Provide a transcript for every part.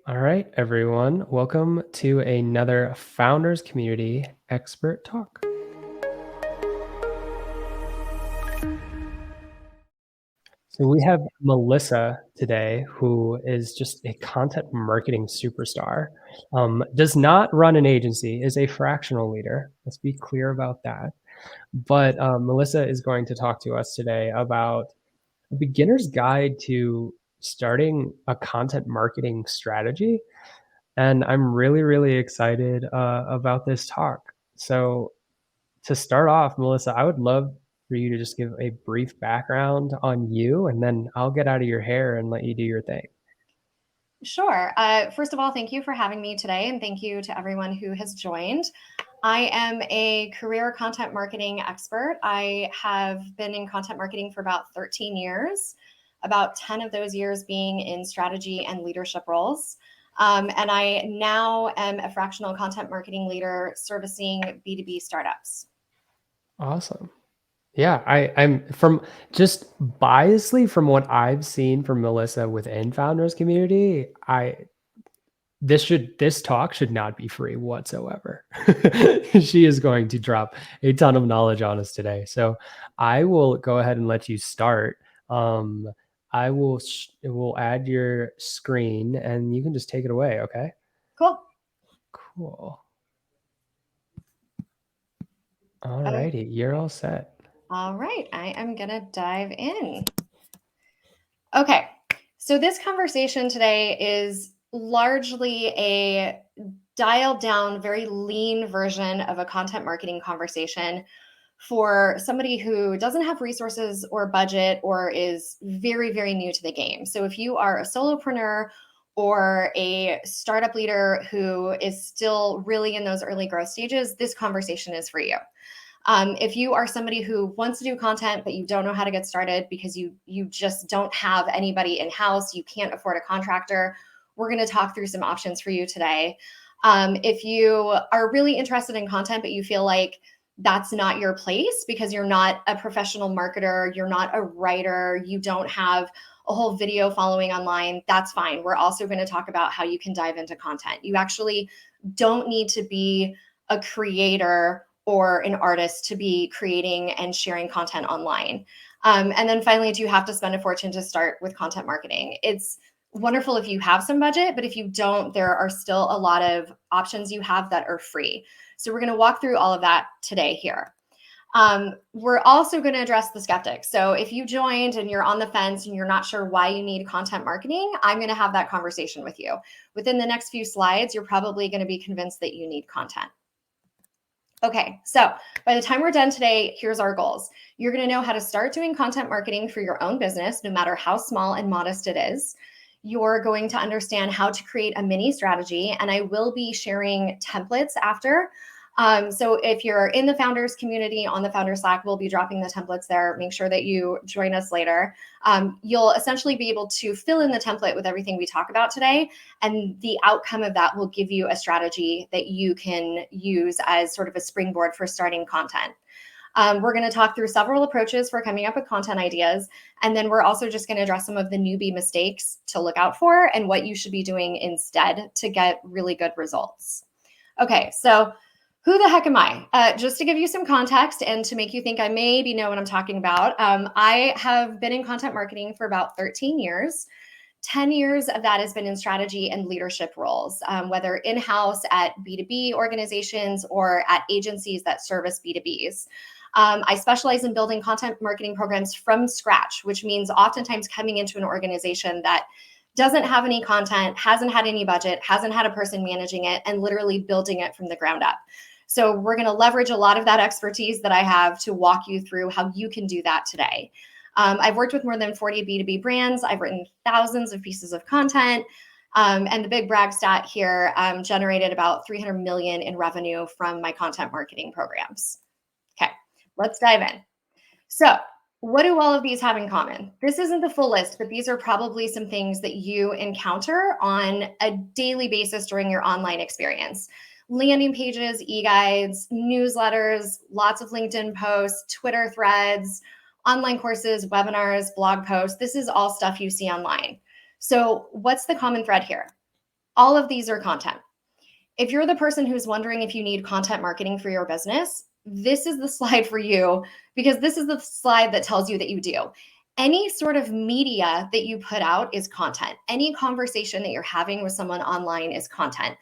All right, everyone. Welcome to another Founders Community Expert Talk. So we have Melissa today, who is just a content marketing superstar. Does not run an agency, is a fractional leader. Let's be clear about that. But Melissa is going to talk to us today about a beginner's guide to starting a content marketing strategy. And I'm really, really excited about this talk. So, to start off, Melissa, I would love for you to just give a brief background on you, and then I'll get out of your hair and let you do your thing. Sure. First of all, thank you for having me today, and thank you to everyone who has joined. I am a career content marketing expert. I have been in content marketing for about 13 years, about 10 of those years being in strategy and leadership roles. And I now am a fractional content marketing leader servicing B2B startups. Awesome. Yeah, I'm from just biasly from what I've seen from Melissa within Founders Community, I this talk should not be free whatsoever. She is going to drop a ton of knowledge on us today. So I will go ahead and let you start. Um, I will add your screen and you can just take it away. Okay. Cool. Cool. All Oh, righty. You're all set. all right. I am going to dive in. Okay. So this conversation today is largely a dialed down, very lean version of a content marketing conversation for somebody who doesn't have resources or budget or is very, very new to the game. So if you are a solopreneur or a startup leader who is still really in those early growth stages, this conversation is for you. If you are somebody who wants to do content but you don't know how to get started because you just don't have anybody in house, you can't afford a contractor, we're going to talk through some options for you today. If you are really interested in content but you feel like that's not your place because you're not a professional marketer, you're not a writer, you don't have a whole video following online, that's fine. We're also going to talk about how you can dive into content. You actually don't need to be a creator or an artist to be creating and sharing content online. And then finally, do you have to spend a fortune to start with content marketing? It's wonderful if you have some budget, but if you don't, there are still a lot of options you have that are free. So we're going to walk through all of that today here. We're also going to address the skeptics. So if you joined and you're on the fence and you're not sure why you need content marketing, I'm going to have that conversation with you. Within the next few slides, you're probably going to be convinced that you need content. Okay, so by the time we're done today, here's our goals. You're going to know how to start doing content marketing for your own business, no matter how small and modest it is. You're going to understand how to create a mini strategy, and I will be sharing templates after. So if you're in the founders community on the founder Slack, we'll be dropping the templates there. Make sure that you join us later. You'll essentially be able to fill in the template with everything we talk about today. And the outcome of that will give you a strategy that you can use as sort of a springboard for starting content. We're going to talk through several approaches for coming up with content ideas. And then we're also just going to address some of the newbie mistakes to look out for and what you should be doing instead to get really good results. Okay, so who the heck am I? Just to give you some context and to make you think I maybe know what I'm talking about, I have been in content marketing for about 13 years. 10 years of that has been in strategy and leadership roles, whether in-house at B2B organizations or at agencies that service B2Bs. I specialize in building content marketing programs from scratch, which means oftentimes coming into an organization that doesn't have any content, hasn't had any budget, hasn't had a person managing it, and literally building it from the ground up. So we're going to leverage a lot of that expertise that I have to walk you through how you can do that today. I've worked with more than 40 B2B brands. I've written thousands of pieces of content. And the big brag stat here, generated about 300 million in revenue from my content marketing programs. Okay, let's dive in. So what do all of these have in common? This isn't the full list, but these are probably some things that you encounter on a daily basis during your online experience. Landing pages, e-guides, newsletters, lots of LinkedIn posts, Twitter threads, online courses, webinars, blog posts. This is all stuff you see online. So what's the common thread here? All of these are content. If you're the person who's wondering if you need content marketing for your business, this is the slide for you, because this is the slide that tells you that you do. Any sort of media that you put out is content. Any conversation that you're having with someone online is content.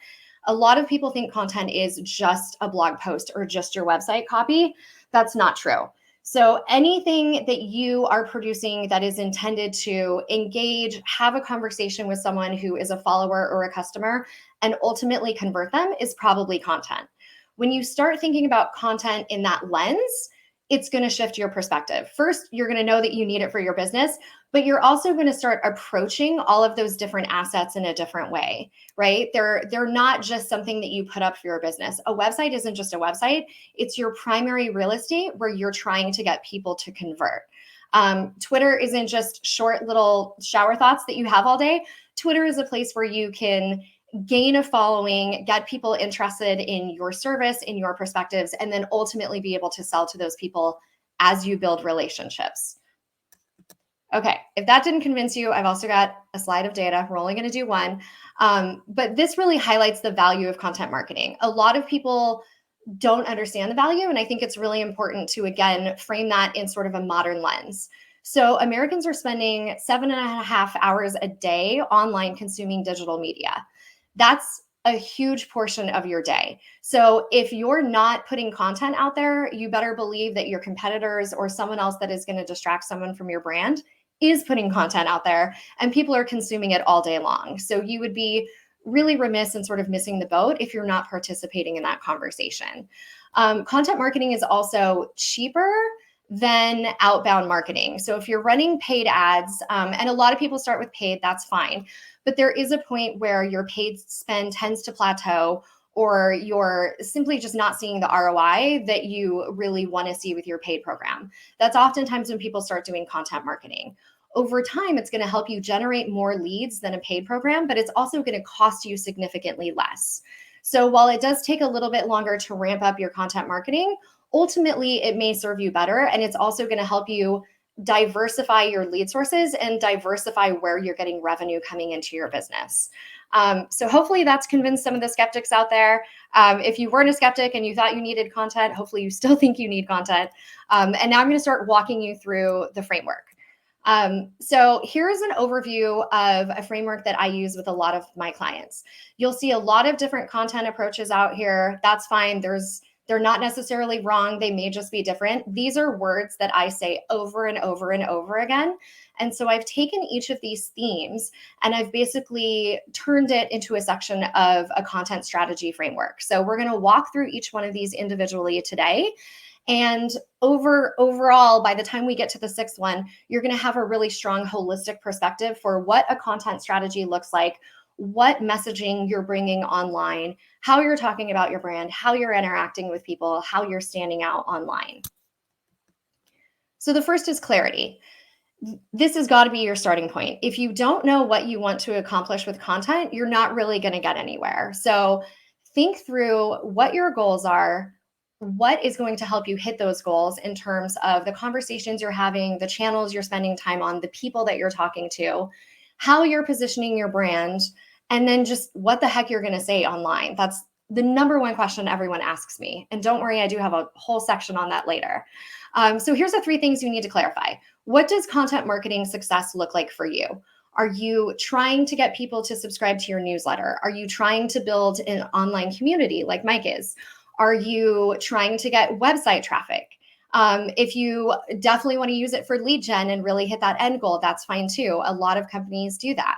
A lot of people think content is just a blog post or just your website copy. That's not true. So anything that you are producing that is intended to engage, have a conversation with someone who is a follower or a customer, and ultimately convert them is probably content. When you start thinking about content in that lens, it's going to shift your perspective. First, you're going to know that you need it for your business, but you're also going to start approaching all of those different assets in a different way, right? They're not just something that you put up for your business. A website isn't just a website. It's your primary real estate where you're trying to get people to convert. Twitter isn't just short little shower thoughts that you have all day. Twitter is a place where you can gain a following, get people interested in your service, in your perspectives, and then ultimately be able to sell to those people as you build relationships. Okay, if that didn't convince you, I've also got a slide of data. We're only going to do one. But this really highlights the value of content marketing. A lot of people don't understand the value, and I think it's really important to, again, frame that in sort of a modern lens. So Americans are spending 7.5 hours a day online consuming digital media. That's a huge portion of your day. So if you're not putting content out there, you better believe that your competitors or someone else that is going to distract someone from your brand is putting content out there, and people are consuming it all day long. So you would be really remiss in sort of missing the boat if you're not participating in that conversation. Content marketing is also cheaper than outbound marketing. So if you're running paid ads, and a lot of people start with paid, that's fine. But there is a point where your paid spend tends to plateau, or you're simply just not seeing the ROI that you really want to see with your paid program. That's oftentimes when people start doing content marketing. Over time, it's going to help you generate more leads than a paid program, but it's also going to cost you significantly less. So while it does take a little bit longer to ramp up your content marketing, ultimately it may serve you better. And it's also going to help you diversify your lead sources and diversify where you're getting revenue coming into your business. So hopefully that's convinced some of the skeptics out there. If you weren't a skeptic and you thought you needed content, hopefully you still think you need content. And now I'm going to start walking you through the framework. So here's an overview of a framework that I use with a lot of my clients. You'll see a lot of different content approaches out here. That's fine. They're not necessarily wrong. They may just be different. These are words that I say over and over and over again. And so I've taken each of these themes and I've basically turned it into a section of a content strategy framework. So we're going to walk through each one of these individually today. And overall, by the time we get to the sixth one, you're going to have a really strong holistic perspective for what a content strategy looks like, what messaging you're bringing online, how you're talking about your brand, how you're interacting with people, how you're standing out online. So the first is clarity. This has got to be your starting point. If you don't know what you want to accomplish with content, you're not really going to get anywhere. So think through what your goals are, what is going to help you hit those goals in terms of the conversations you're having, the channels you're spending time on, the people that you're talking to, how you're positioning your brand, and then just what the heck you're going to say online. That's the number one question everyone asks me. And don't worry, I do have a whole section on that later. So here's the 3 things you need to clarify. What does content marketing success look like for you? Are you trying to get people to subscribe to your newsletter? Are you trying to build an online community like Mike is? Are you trying to get website traffic? If you definitely want to use it for lead gen and really hit that end goal, that's fine too. A lot of companies do that.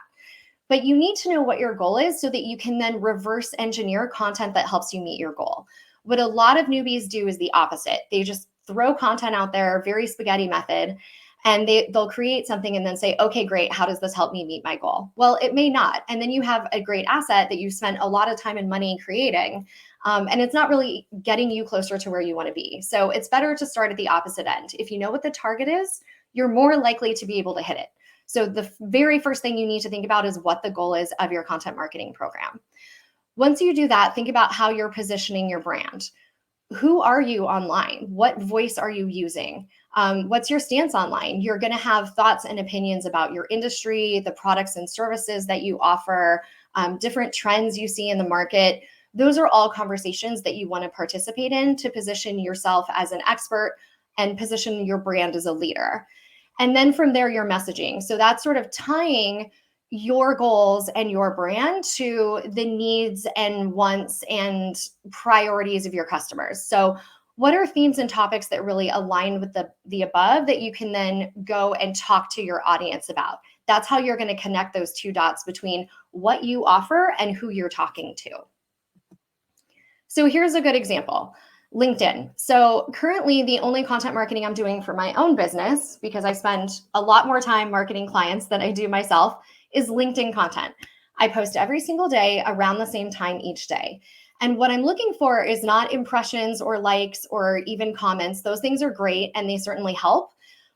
But you need to know what your goal is so that you can then reverse engineer content that helps you meet your goal. What a lot of newbies do is the opposite. They just throw content out there, very spaghetti method, and they'll create something and then say, okay, great, how does this help me meet my goal? Well, it may not. And then you have a great asset that you spent a lot of time and money creating, and it's not really getting you closer to where you want to be. So it's better to start at the opposite end. If you know what the target is, you're more likely to be able to hit it. So the very first thing you need to think about is what the goal is of your content marketing program. Once you do that, think about how you're positioning your brand. Who are you online? What voice are you using? What's your stance online? You're going to have thoughts and opinions about your industry, the products and services that you offer, different trends you see in the market. Those are all conversations that you want to participate in to position yourself as an expert and position your brand as a leader. And then from there, your messaging. So that's sort of tying your goals and your brand to the needs and wants and priorities of your customers. So what are themes and topics that really align with the above that you can then go and talk to your audience about? That's how you're going to connect those two dots between what you offer and who you're talking to. So here's a good example. LinkedIn. So currently the only content marketing I'm doing for my own business, because I spend a lot more time marketing clients than I do myself, is LinkedIn content. I post every single day around the same time each day. And what I'm looking for is not impressions or likes or even comments. Those things are great and they certainly help.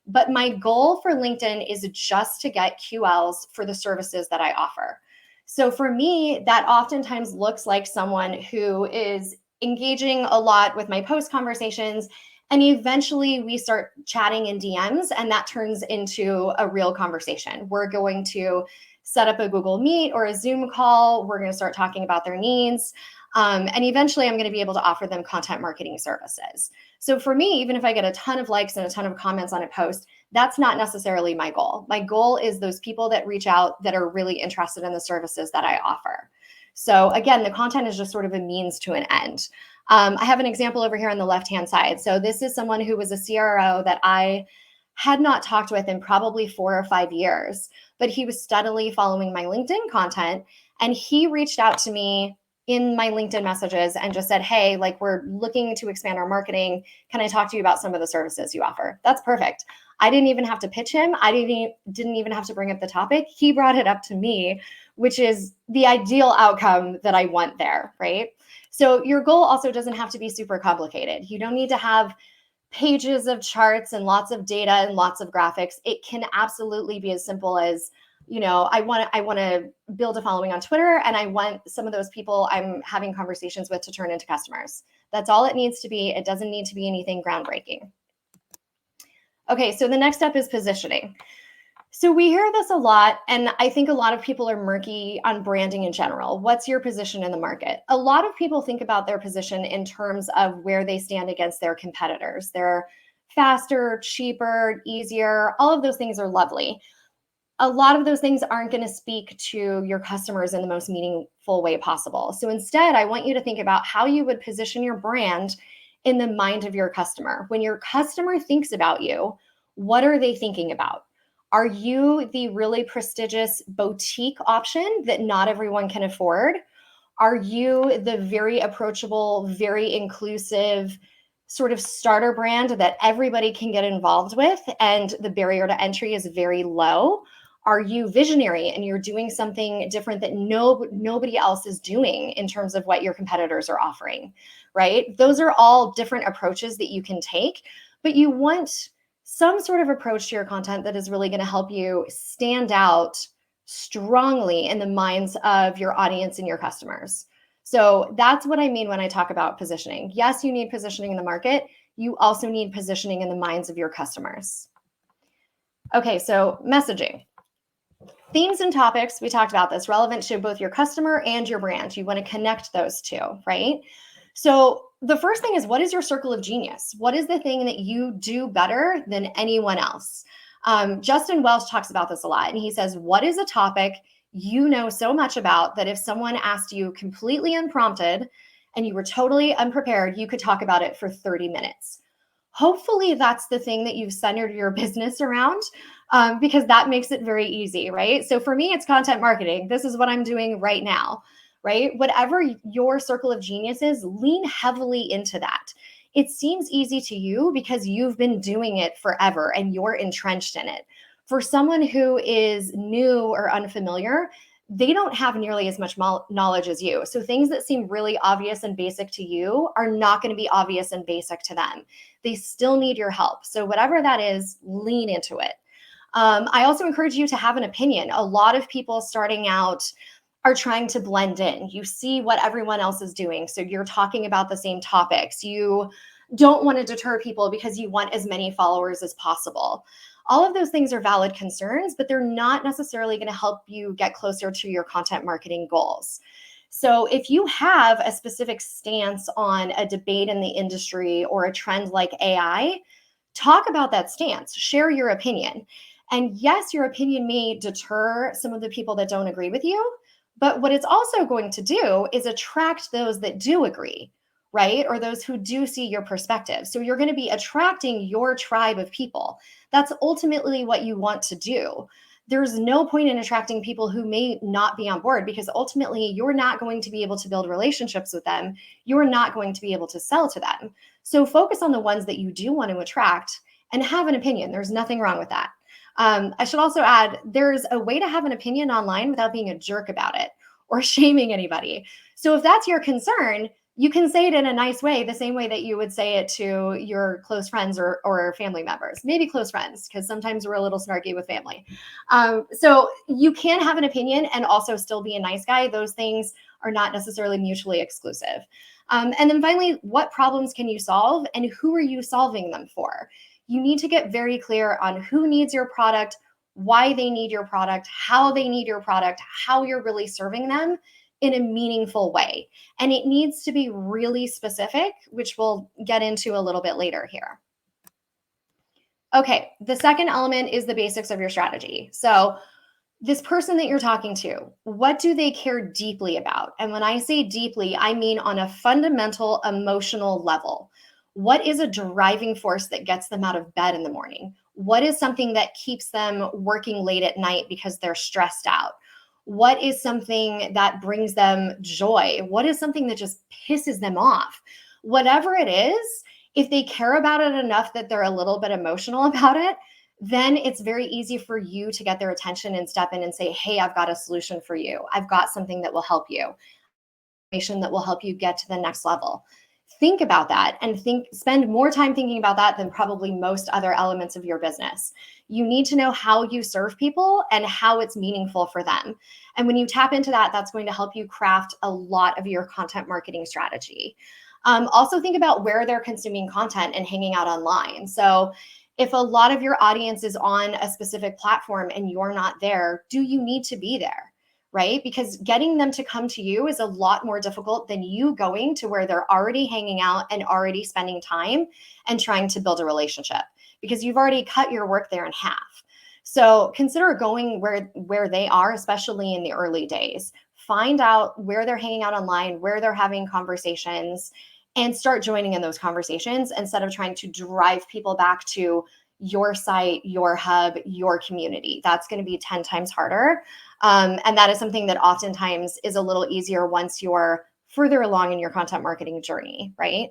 But my goal for LinkedIn is just to get QLs for the services that I offer. So for me, that oftentimes looks like someone who is engaging a lot with my post conversations. And eventually we start chatting in DMs, and that turns into a real conversation. We're going to set up a Google Meet or a Zoom call. We're going to start talking about their needs. And eventually I'm going to be able to offer them content marketing services. So for me, even if I get a ton of likes and a ton of comments on a post, that's not necessarily my goal. My goal is those people that reach out that are really interested in the services that I offer. So again, the content is just sort of a means to an end. I have an example over here on the left-hand side. So this is someone who was a CRO that I had not talked with in probably 4 or 5 years, but he was steadily following my LinkedIn content. And he reached out to me in my LinkedIn messages and just said, hey, like we're looking to expand our marketing. Can I talk to you about some of the services you offer? That's perfect. I didn't even have to pitch him. I didn't even have to bring up the topic. He brought it up to me, which is the ideal outcome that I want there, right? So your goal also doesn't have to be super complicated. You don't need to have pages of charts and lots of data and lots of graphics. It can absolutely be as simple as, I want to build a following on Twitter, and I want some of those people I'm having conversations with to turn into customers. That's all it needs to be. It doesn't need to be anything groundbreaking. Okay, so the next step is positioning. So we hear this a lot, and I think a lot of people are murky on branding in general. What's your position in the market? A lot of people think about their position in terms of where they stand against their competitors. They're faster, cheaper, easier. All of those things are lovely. A lot of those things aren't going to speak to your customers in the most meaningful way possible. So instead, I want you to think about how you would position your brand in the mind of your customer. When your customer thinks about you, what are they thinking about? Are you the really prestigious boutique option that not everyone can afford? Are you the very approachable, very inclusive sort of starter brand that everybody can get involved with and the barrier to entry is very low? Are you visionary and you're doing something different that nobody else is doing in terms of what your competitors are offering, right? Those are all different approaches that you can take, but you want some sort of approach to your content that is really going to help you stand out strongly in the minds of your audience and your customers. So that's what I mean when I talk about positioning. Yes, you need positioning in the market. You also need positioning in the minds of your customers. Okay, so messaging. Themes and topics, we talked about this, relevant to both your customer and your brand. You want to connect those two, right? So the first thing is, what is your circle of genius? What is the thing that you do better than anyone else? Justin Welsh talks about this a lot, and he says, what is a topic you know so much about that if someone asked you completely unprompted and you were totally unprepared, you could talk about it for 30 minutes? Hopefully that's the thing that you've centered your business around, because that makes it very easy, right? So for me, it's content marketing. This is what I'm doing right now, right? Whatever your circle of genius is, lean heavily into that. It seems easy to you because you've been doing it forever and you're entrenched in it. For someone who is new or unfamiliar, they don't have nearly as much knowledge as you. So things that seem really obvious and basic to you are not going to be obvious and basic to them. They still need your help. So whatever that is, lean into it. I also encourage you to have an opinion. A lot of people starting out are trying to blend in. You see what everyone else is doing. So you're talking about the same topics. You don't want to deter people because you want as many followers as possible. All of those things are valid concerns, but they're not necessarily going to help you get closer to your content marketing goals. So if you have a specific stance on a debate in the industry or a trend like AI, talk about that stance, share your opinion. And yes, your opinion may deter some of the people that don't agree with you, but what it's also going to do is attract those that do agree, right? Or those who do see your perspective. So you're going to be attracting your tribe of people. That's ultimately what you want to do. There's no point in attracting people who may not be on board, because ultimately you're not going to be able to build relationships with them. You're not going to be able to sell to them. So focus on the ones that you do want to attract and have an opinion. There's nothing wrong with that. I should also add, there's a way to have an opinion online without being a jerk about it or shaming anybody. So if that's your concern, you can say it in a nice way, the same way that you would say it to your close friends or family members, maybe close friends, because sometimes we're a little snarky with family. So you can have an opinion and also still be a nice guy. Those things are not necessarily mutually exclusive. And then finally, what problems can you solve and who are you solving them for? You need to get very clear on who needs your product, why they need your product, how they need your product, how you're really serving them in a meaningful way. And it needs to be really specific, which we'll get into a little bit later here. Okay, the second element is the basics of your strategy. So this person that you're talking to, what do they care deeply about? And when I say deeply, I mean on a fundamental emotional level. What is a driving force that gets them out of bed in the morning? What is something that keeps them working late at night because they're stressed out? What is something that brings them joy? What is something that just pisses them off? Whatever it is, if they care about it enough that they're a little bit emotional about it, then it's very easy for you to get their attention and step in and say, hey, I've got a solution for you. I've got something that will help you, information that will help you get to the next level. Think about that and spend more time thinking about that than probably most other elements of your business. You need to know how you serve people and how it's meaningful for them. And when you tap into that, that's going to help you craft a lot of your content marketing strategy. Also think about where they're consuming content and hanging out online. So if a lot of your audience is on a specific platform and you're not there, do you need to be there? Right? Because getting them to come to you is a lot more difficult than you going to where they're already hanging out and already spending time and trying to build a relationship, because you've already cut your work there in half. So consider going where they are, especially in the early days. Find out where they're hanging out online, where they're having conversations, and start joining in those conversations instead of trying to drive people back to your site, your hub, your community. That's going to be 10 times harder. And that is something that oftentimes is a little easier once you're further along in your content marketing journey, right?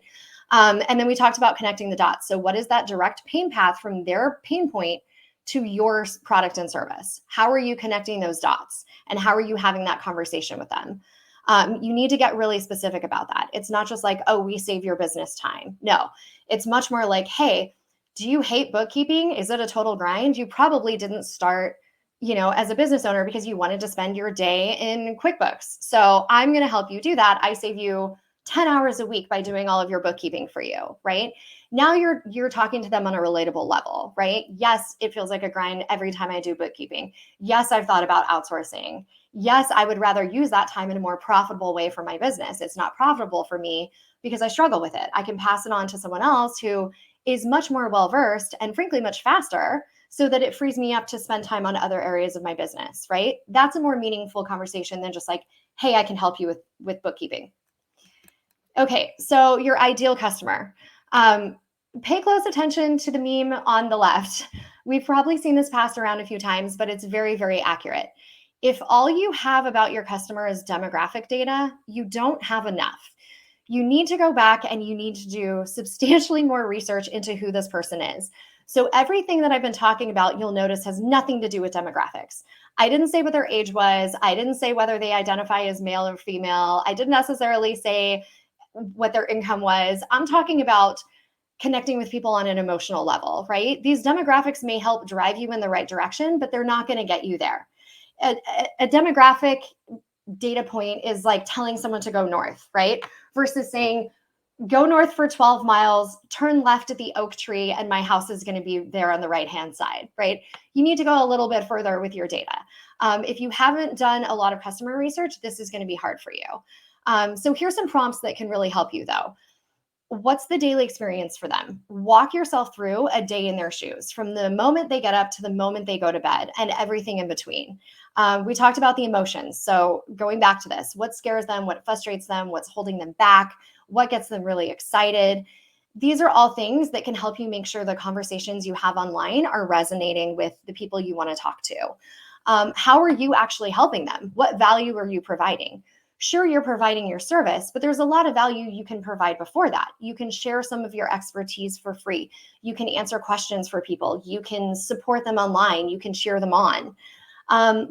And then we talked about connecting the dots. So what is that direct pain path from their pain point to your product and service? How are you connecting those dots? And how are you having that conversation with them? You need to get really specific about that. It's not just like, oh, we save your business time. No, it's much more like, hey, do you hate bookkeeping? Is it a total grind? You probably didn't start, as a business owner because you wanted to spend your day in QuickBooks. So I'm going to help you do that. I save you 10 hours a week by doing all of your bookkeeping for you, right? Now you're talking to them on a relatable level, right? Yes, it feels like a grind every time I do bookkeeping. Yes, I've thought about outsourcing. Yes, I would rather use that time in a more profitable way for my business. It's not profitable for me because I struggle with it. I can pass it on to someone else who is much more well-versed and frankly much faster, so that it frees me up to spend time on other areas of my business, right? That's a more meaningful conversation than just like, hey, I can help you with bookkeeping. Okay, so your ideal customer. Pay close attention to the meme on the left. We've probably seen this passed around a few times, but it's very, very accurate. If all you have about your customer is demographic data, you don't have enough. You need to go back and you need to do substantially more research into who this person is. So everything that I've been talking about, you'll notice, has nothing to do with demographics. I didn't say what their age was. I didn't say whether they identify as male or female. I didn't necessarily say what their income was. I'm talking about connecting with people on an emotional level, right? These demographics may help drive you in the right direction, but they're not going to get you there. A demographic data point is like telling someone to go north, right? Versus saying, go north for 12 miles, turn left at the oak tree, and my house is going to be there on the right-hand side, right? You need to go a little bit further with your data. If you haven't done a lot of customer research, this is going to be hard for you. So here's some prompts that can really help you though. What's the daily experience for them? Walk yourself through a day in their shoes from the moment they get up to the moment they go to bed and everything in between. We talked about the emotions. So, going back to this, what scares them, what frustrates them, what's holding them back, what gets them really excited. These are all things that can help you make sure the conversations you have online are resonating with the people you want to talk to. How are you actually helping them? What value are you providing? Sure, you're providing your service, but there's a lot of value you can provide before that. You can share some of your expertise for free. You can answer questions for people. You can support them online. You can cheer them on.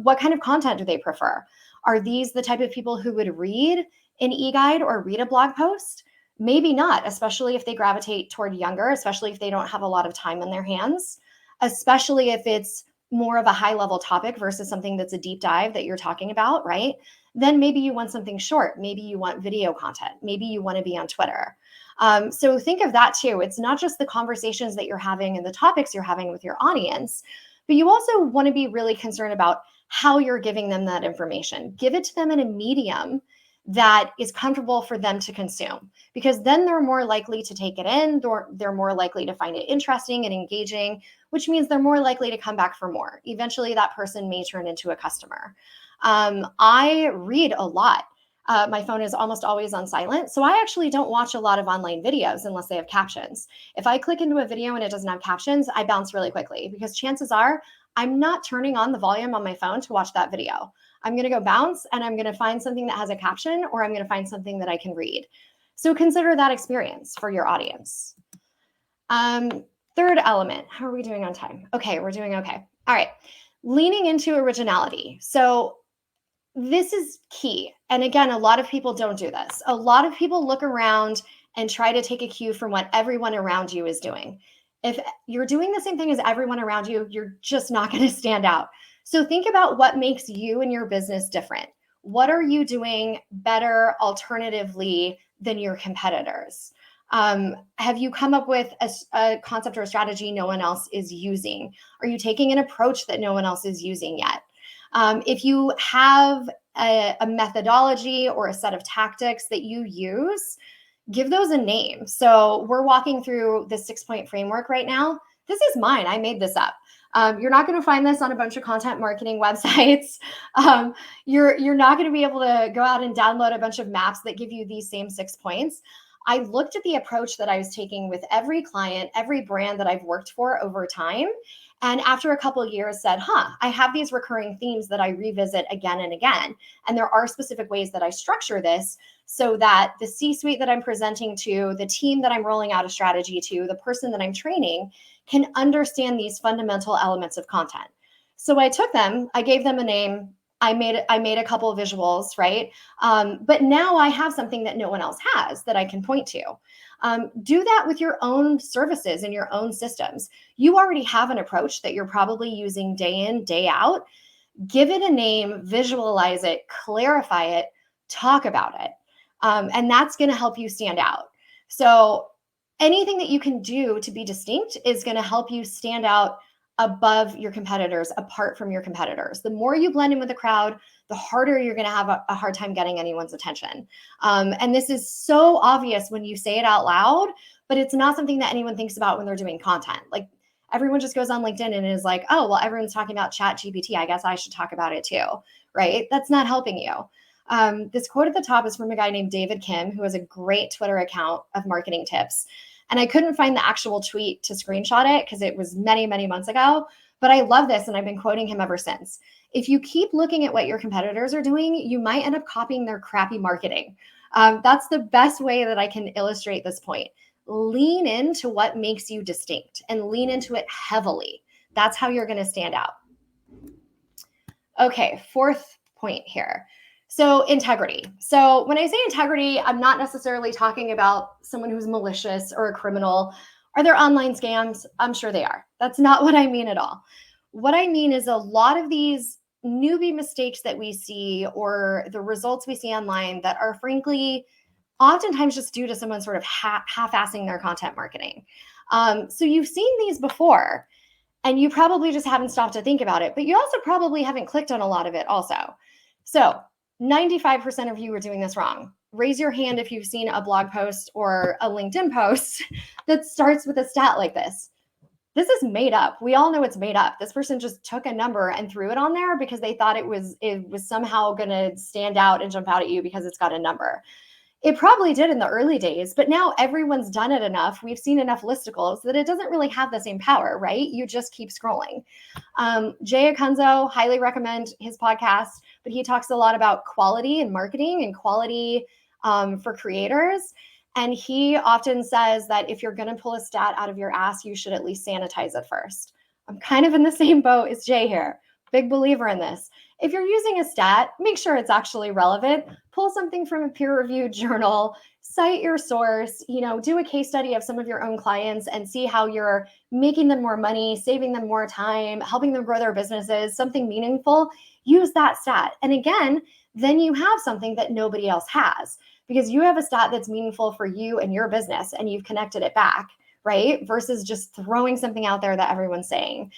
What kind of content do they prefer? Are these the type of people who would read an e-guide or read a blog post? Maybe not, especially if they gravitate toward younger, especially if they don't have a lot of time on their hands, especially if it's more of a high level topic versus something that's a deep dive that you're talking about, right? Then maybe you want something short. Maybe you want video content. Maybe you want to be on Twitter. So think of that too. It's not just the conversations that you're having and the topics you're having with your audience, but you also want to be really concerned about how you're giving them that information. Give it to them in a medium that is comfortable for them to consume, because then they're more likely to take it in, they're more likely to find it interesting and engaging, which means they're more likely to come back for more. Eventually, that person may turn into a customer. I read a lot. My phone is almost always on silent. So I actually don't watch a lot of online videos unless they have captions. If I click into a video and it doesn't have captions, I bounce really quickly because chances are I'm not turning on the volume on my phone to watch that video. I'm going to go bounce and I'm going to find something that has a caption, or I'm going to find something that I can read. So consider that experience for your audience. Third element, how are we doing on time? Okay, we're doing okay. All right, leaning into originality. So this is key. And again, a lot of people don't do this. A lot of people look around and try to take a cue from what everyone around you is doing. If you're doing the same thing as everyone around you, you're just not going to stand out. So think about what makes you and your business different. What are you doing better alternatively than your competitors? Have you come up with a concept or a strategy no one else is using? Are you taking an approach that no one else is using yet? If you have a methodology or a set of tactics that you use, give those a name. So we're walking through the 6-point framework right now. This is mine. I made this up. You're not going to find this on a bunch of content marketing websites. You're not going to be able to go out and download a bunch of maps that give you these same 6 points. I looked at the approach that I was taking with every client, every brand that I've worked for over time. And after a couple of years said, I have these recurring themes that I revisit again and again. And there are specific ways that I structure this so that the C-suite that I'm presenting to, the team that I'm rolling out a strategy to, the person that I'm training can understand these fundamental elements of content. So I took them, I gave them a name, I made a couple of visuals, right? But now I have something that no one else has that I can point to. Do that with your own services and your own systems. You already have an approach that you're probably using day in, day out. Give it a name, visualize it, clarify it, talk about it. And that's going to help you stand out. So anything that you can do to be distinct is going to help you stand out above your competitors, apart from your competitors. The more you blend in with the crowd, the harder you're going to have a hard time getting anyone's attention. And this is so obvious when you say it out loud, but it's not something that anyone thinks about when they're doing content. Like everyone just goes on LinkedIn and is like, oh, well, everyone's talking about Chat GPT. I guess I should talk about it too, right? That's not helping you. This quote at the top is from a guy named David Kim, who has a great Twitter account of marketing tips. And I couldn't find the actual tweet to screenshot it because it was many, many months ago. But I love this, and I've been quoting him ever since. If you keep looking at what your competitors are doing, you might end up copying their crappy marketing. That's the best way that I can illustrate this point. Lean into what makes you distinct and lean into it heavily. That's how you're going to stand out. Okay, fourth point here. So integrity. So when I say integrity, I'm not necessarily talking about someone who's malicious or a criminal. Are there online scams? I'm sure they are. That's not what I mean at all. What I mean is a lot of these newbie mistakes that we see or the results we see online that are frankly oftentimes just due to someone sort of half-assing their content marketing. So you've seen these before, and you probably just haven't stopped to think about it, but you also probably haven't clicked on a lot of it also. So 95% of you are doing this wrong. Raise your hand if you've seen a blog post or a LinkedIn post that starts with a stat like this. This is made up. We all know it's made up. This person just took a number and threw it on there because they thought it was somehow going to stand out and jump out at you because it's got a number. It probably did in the early days, but now everyone's done it enough. We've seen enough listicles that it doesn't really have the same power, right? You just keep scrolling. Jay Acunzo, highly recommend his podcast, but he talks a lot about quality and marketing and quality for creators. And he often says that if you're going to pull a stat out of your ass, you should at least sanitize it first. I'm kind of in the same boat as Jay here. Big believer in this. If you're using a stat, make sure it's actually relevant. Pull something from a peer-reviewed journal, cite your source, do a case study of some of your own clients and see how you're making them more money, saving them more time, helping them grow their businesses, something meaningful. Use that stat. And again, then you have something that nobody else has because you have a stat that's meaningful for you and your business and you've connected it back, right? Versus just throwing something out there that everyone's saying.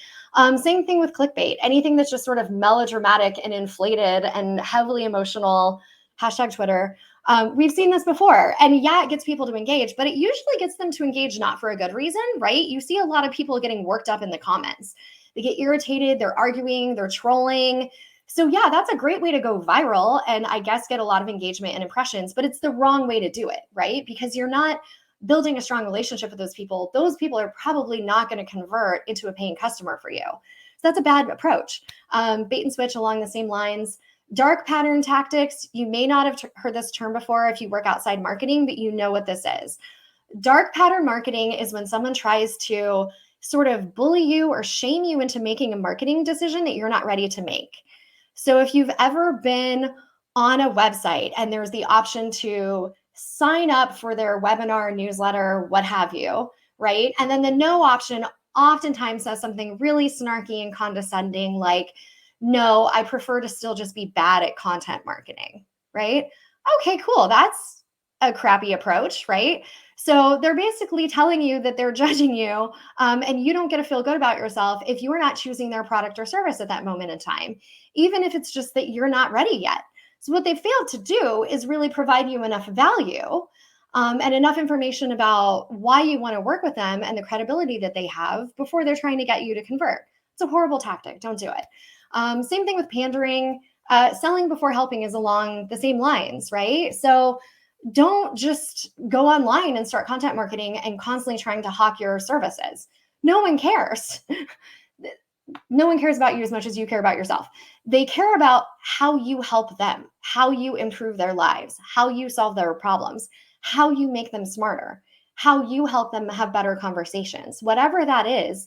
Same thing with clickbait. Anything that's just sort of melodramatic and inflated and heavily emotional, hashtag Twitter. We've seen this before. And yeah, it gets people to engage, but it usually gets them to engage not for a good reason, right? You see a lot of people getting worked up in the comments. They get irritated, they're arguing, they're trolling. So yeah, that's a great way to go viral and I guess get a lot of engagement and impressions, but it's the wrong way to do it, right? Because you're not building a strong relationship with those people. Those people are probably not going to convert into a paying customer for you. So that's a bad approach. Bait and switch along the same lines. Dark pattern tactics. You may not have heard this term before if you work outside marketing, but you know what this is. Dark pattern marketing is when someone tries to sort of bully you or shame you into making a marketing decision that you're not ready to make. So if you've ever been on a website and there's the option to sign up for their webinar, newsletter, what have you, right? And then the no option oftentimes says something really snarky and condescending like, no, I prefer to still just be bad at content marketing, right? Okay, cool. That's a crappy approach, right? So they're basically telling you that they're judging you and you don't get to feel good about yourself if you are not choosing their product or service at that moment in time, even if it's just that you're not ready yet. So what they failed to do is really provide you enough value and enough information about why you want to work with them and the credibility that they have before they're trying to get you to convert. It's a horrible tactic. Don't do it. Same thing with pandering. Selling before helping is along the same lines, right? So don't just go online and start content marketing and constantly trying to hawk your services. No one cares. No one cares about you as much as you care about yourself. They care about how you help them, how you improve their lives, how you solve their problems, how you make them smarter, how you help them have better conversations. Whatever that is,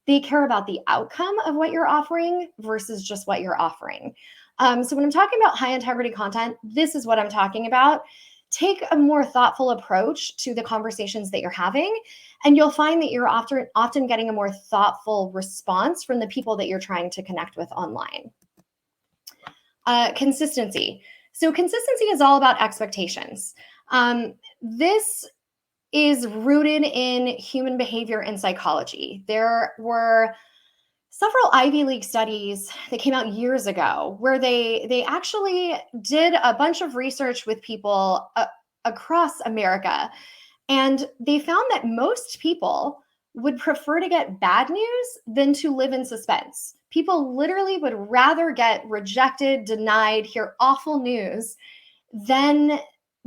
they care about the outcome of what you're offering versus just what you're offering. So when I'm talking about high integrity content, this is what I'm talking about. Take a more thoughtful approach to the conversations that you're having, and you'll find that you're often getting a more thoughtful response from the people that you're trying to connect with online. Consistency. So consistency is all about expectations. This is rooted in human behavior and psychology. There were several Ivy League studies that came out years ago where they actually did a bunch of research with people across America. And they found that most people would prefer to get bad news than to live in suspense. People literally would rather get rejected, denied, hear awful news than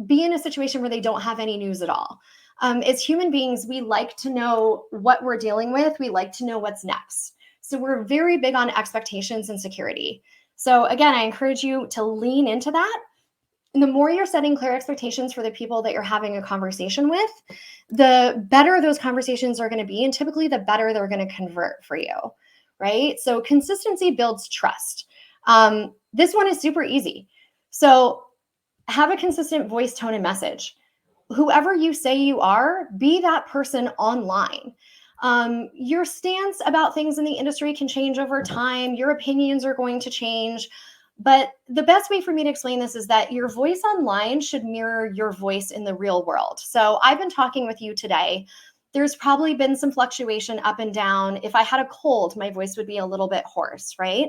be in a situation where they don't have any news at all. As human beings, we like to know what we're dealing with. We like to know what's next. So we're very big on expectations and security. So again, I encourage you to lean into that. And the more you're setting clear expectations for the people that you're having a conversation with, the better those conversations are going to be. And typically the better they're going to convert for you, right? So consistency builds trust. This one is super easy. So have a consistent voice, tone, and message. Whoever you say you are, be that person online. Your stance about things in the industry can change over time. Your opinions are going to change. But the best way for me to explain this is that your voice online should mirror your voice in the real world. So I've been talking with you today. There's probably been some fluctuation up and down. If I had a cold, my voice would be a little bit hoarse, right?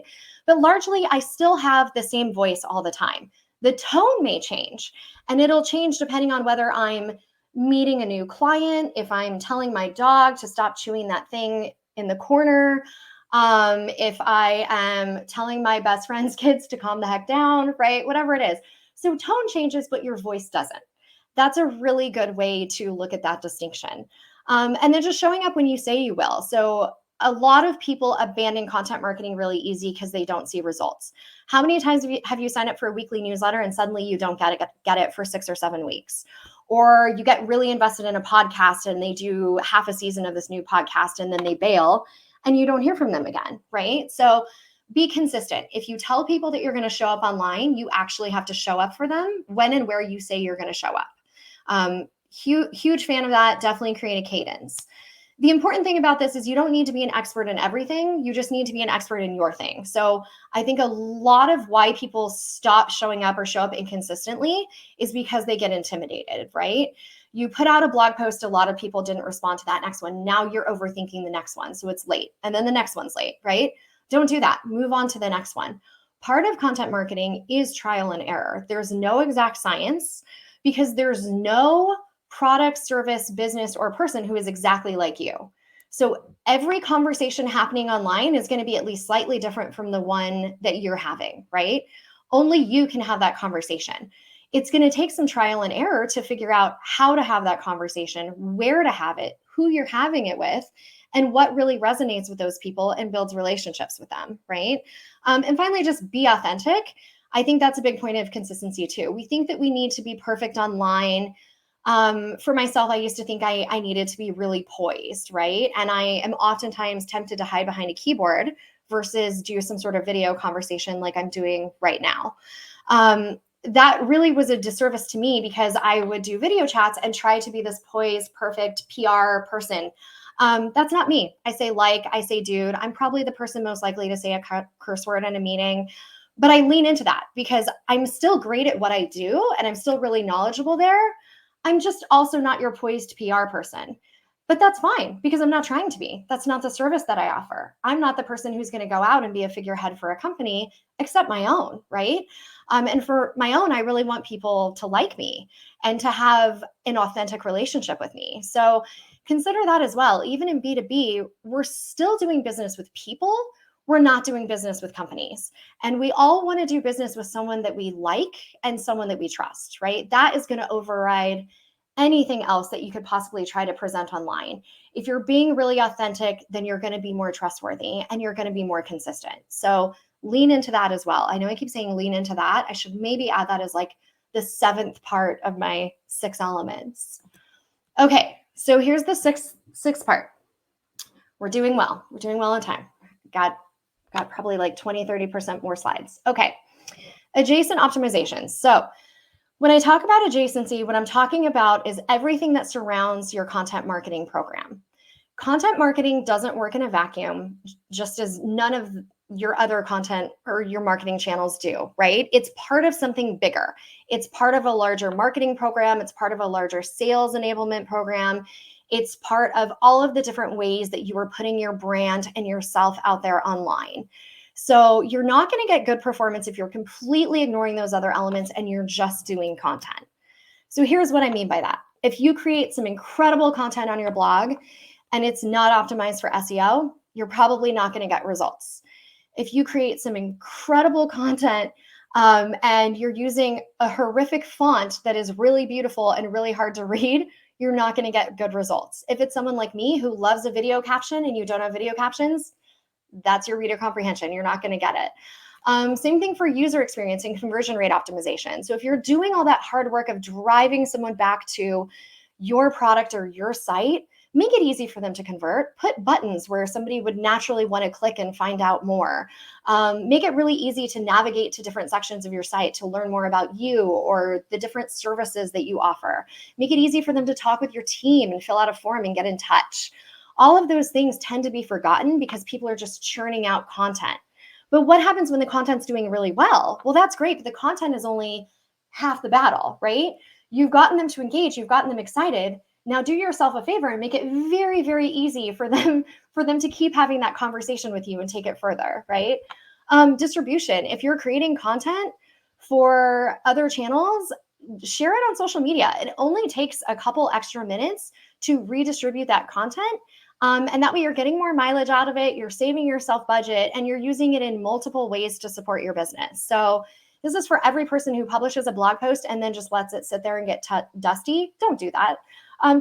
But largely, I still have the same voice all the time. The tone may change, and it'll change depending on whether I'm meeting a new client, if I'm telling my dog to stop chewing that thing in the corner, if I am telling my best friend's kids to calm the heck down, right? Whatever it is. So tone changes, but your voice doesn't. That's a really good way to look at that distinction. And then just showing up when you say you will. So a lot of people abandon content marketing really easy because they don't see results. How many times have you signed up for a weekly newsletter and suddenly you don't get it for 6 or 7 weeks? Or you get really invested in a podcast and they do half a season of this new podcast and then they bail and you don't hear from them again, right? So be consistent. If you tell people that you're going to show up online, you actually have to show up for them when and where you say you're going to show up. Huge fan of that. Definitely create a cadence. The important thing about this is you don't need to be an expert in everything. You just need to be an expert in your thing. So I think a lot of why people stop showing up or show up inconsistently is because they get intimidated, right? You put out a blog post, a lot of people didn't respond to that next one. Now you're overthinking the next one. So it's late. And then the next one's late, right? Don't do that. Move on to the next one. Part of content marketing is trial and error. There's no exact science because there's no product, service, business, or person who is exactly like you. So every conversation happening online is going to be at least slightly different from the one that you're having, right? Only you can have that conversation. It's going to take some trial and error to figure out how to have that conversation, where to have it, who you're having it with, and what really resonates with those people and builds relationships with them, right? And finally, just be authentic. I think that's a big point of consistency too. We think that we need to be perfect online. For myself, I used to think I needed to be really poised, right? And I am oftentimes tempted to hide behind a keyboard versus do some sort of video conversation like I'm doing right now. That really was a disservice to me because I would do video chats and try to be this poised, perfect PR person. That's not me. I say dude. I'm probably the person most likely to say a curse word in a meeting, but I lean into that because I'm still great at what I do and I'm still really knowledgeable there. I'm just also not your poised PR person. But that's fine because I'm not trying to be. That's not the service that I offer. I'm not the person who's going to go out and be a figurehead for a company except my own, right? And for my own, I really want people to like me and to have an authentic relationship with me. So consider that as well. Even in B2B, we're still doing business with people. We're not doing business with companies. And we all want to do business with someone that we like and someone that we trust, right? That is going to override anything else that you could possibly try to present online. If you're being really authentic, then you're going to be more trustworthy and you're going to be more consistent. So lean into that as well. I know I keep saying lean into that. I should maybe add that as like the seventh part of my 6 elements. Okay, so here's the sixth part. We're doing well. We're doing well on time. Got probably like 20-30% more slides. Okay, adjacent optimizations. So when I talk about adjacency, what I'm talking about is everything that surrounds your content marketing program. Content marketing doesn't work in a vacuum, just as none of your other content or your marketing channels do, right? It's part of something bigger. It's part of a larger marketing program. It's part of a larger sales enablement program. It's part of all of the different ways that you are putting your brand and yourself out there online. So you're not going to get good performance if you're completely ignoring those other elements and you're just doing content. So here's what I mean by that. If you create some incredible content on your blog and it's not optimized for SEO, you're probably not going to get results. If you create some incredible content and you're using a horrific font that is really beautiful and really hard to read, you're not going to get good results. If it's someone like me who loves a video caption and you don't have video captions, that's your reader comprehension. You're not going to get it. Same thing for user experience and conversion rate optimization. So if you're doing all that hard work of driving someone back to your product or your site, make it easy for them to convert. Put buttons where somebody would naturally want to click and find out more. Make it really easy to navigate to different sections of your site to learn more about you or the different services that you offer. Make it easy for them to talk with your team and fill out a form and get in touch. All of those things tend to be forgotten because people are just churning out content. But what happens when the content's doing really well? Well, that's great, but the content is only half the battle, right? You've gotten them to engage, you've gotten them excited. Now do yourself a favor and make it very, very easy for them to keep having that conversation with you and take it further, right? Distribution. If you're creating content for other channels, share it on social media. It only takes a couple extra minutes to redistribute that content. And that way you're getting more mileage out of it, you're saving yourself budget, and you're using it in multiple ways to support your business. So this is for every person who publishes a blog post and then just lets it sit there and get dusty. Don't do that.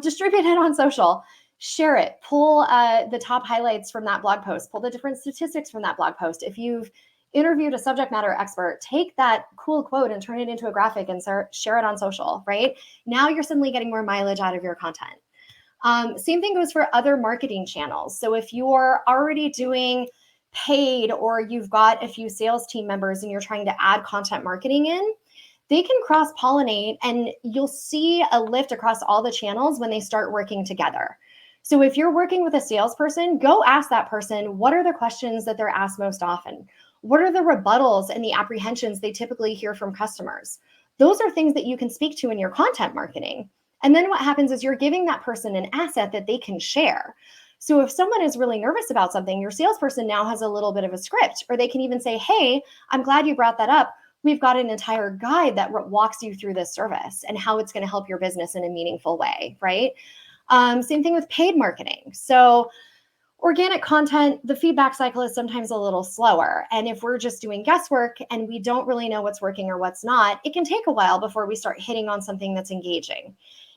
Distribute it on social. Share it. Pull the top highlights from that blog post. Pull the different statistics from that blog post. If you've interviewed a subject matter expert, take that cool quote and turn it into a graphic and share it on social, right? Now you're suddenly getting more mileage out of your content. Same thing goes for other marketing channels. So if you're already doing paid or you've got a few sales team members and you're trying to add content marketing in, they can cross pollinate and you'll see a lift across all the channels when they start working together. So if you're working with a salesperson, go ask that person, what are the questions that they're asked most often? What are the rebuttals and the apprehensions they typically hear from customers? Those are things that you can speak to in your content marketing. And then what happens is you're giving that person an asset that they can share. So if someone is really nervous about something, your salesperson now has a little bit of a script, or they can even say, hey, I'm glad you brought that up. We've got an entire guide that walks you through this service and how it's going to help your business in a meaningful way, right? Same thing with paid marketing. So organic content, the feedback cycle is sometimes a little slower. And if we're just doing guesswork and we don't really know what's working or what's not, it can take a while before we start hitting on something that's engaging.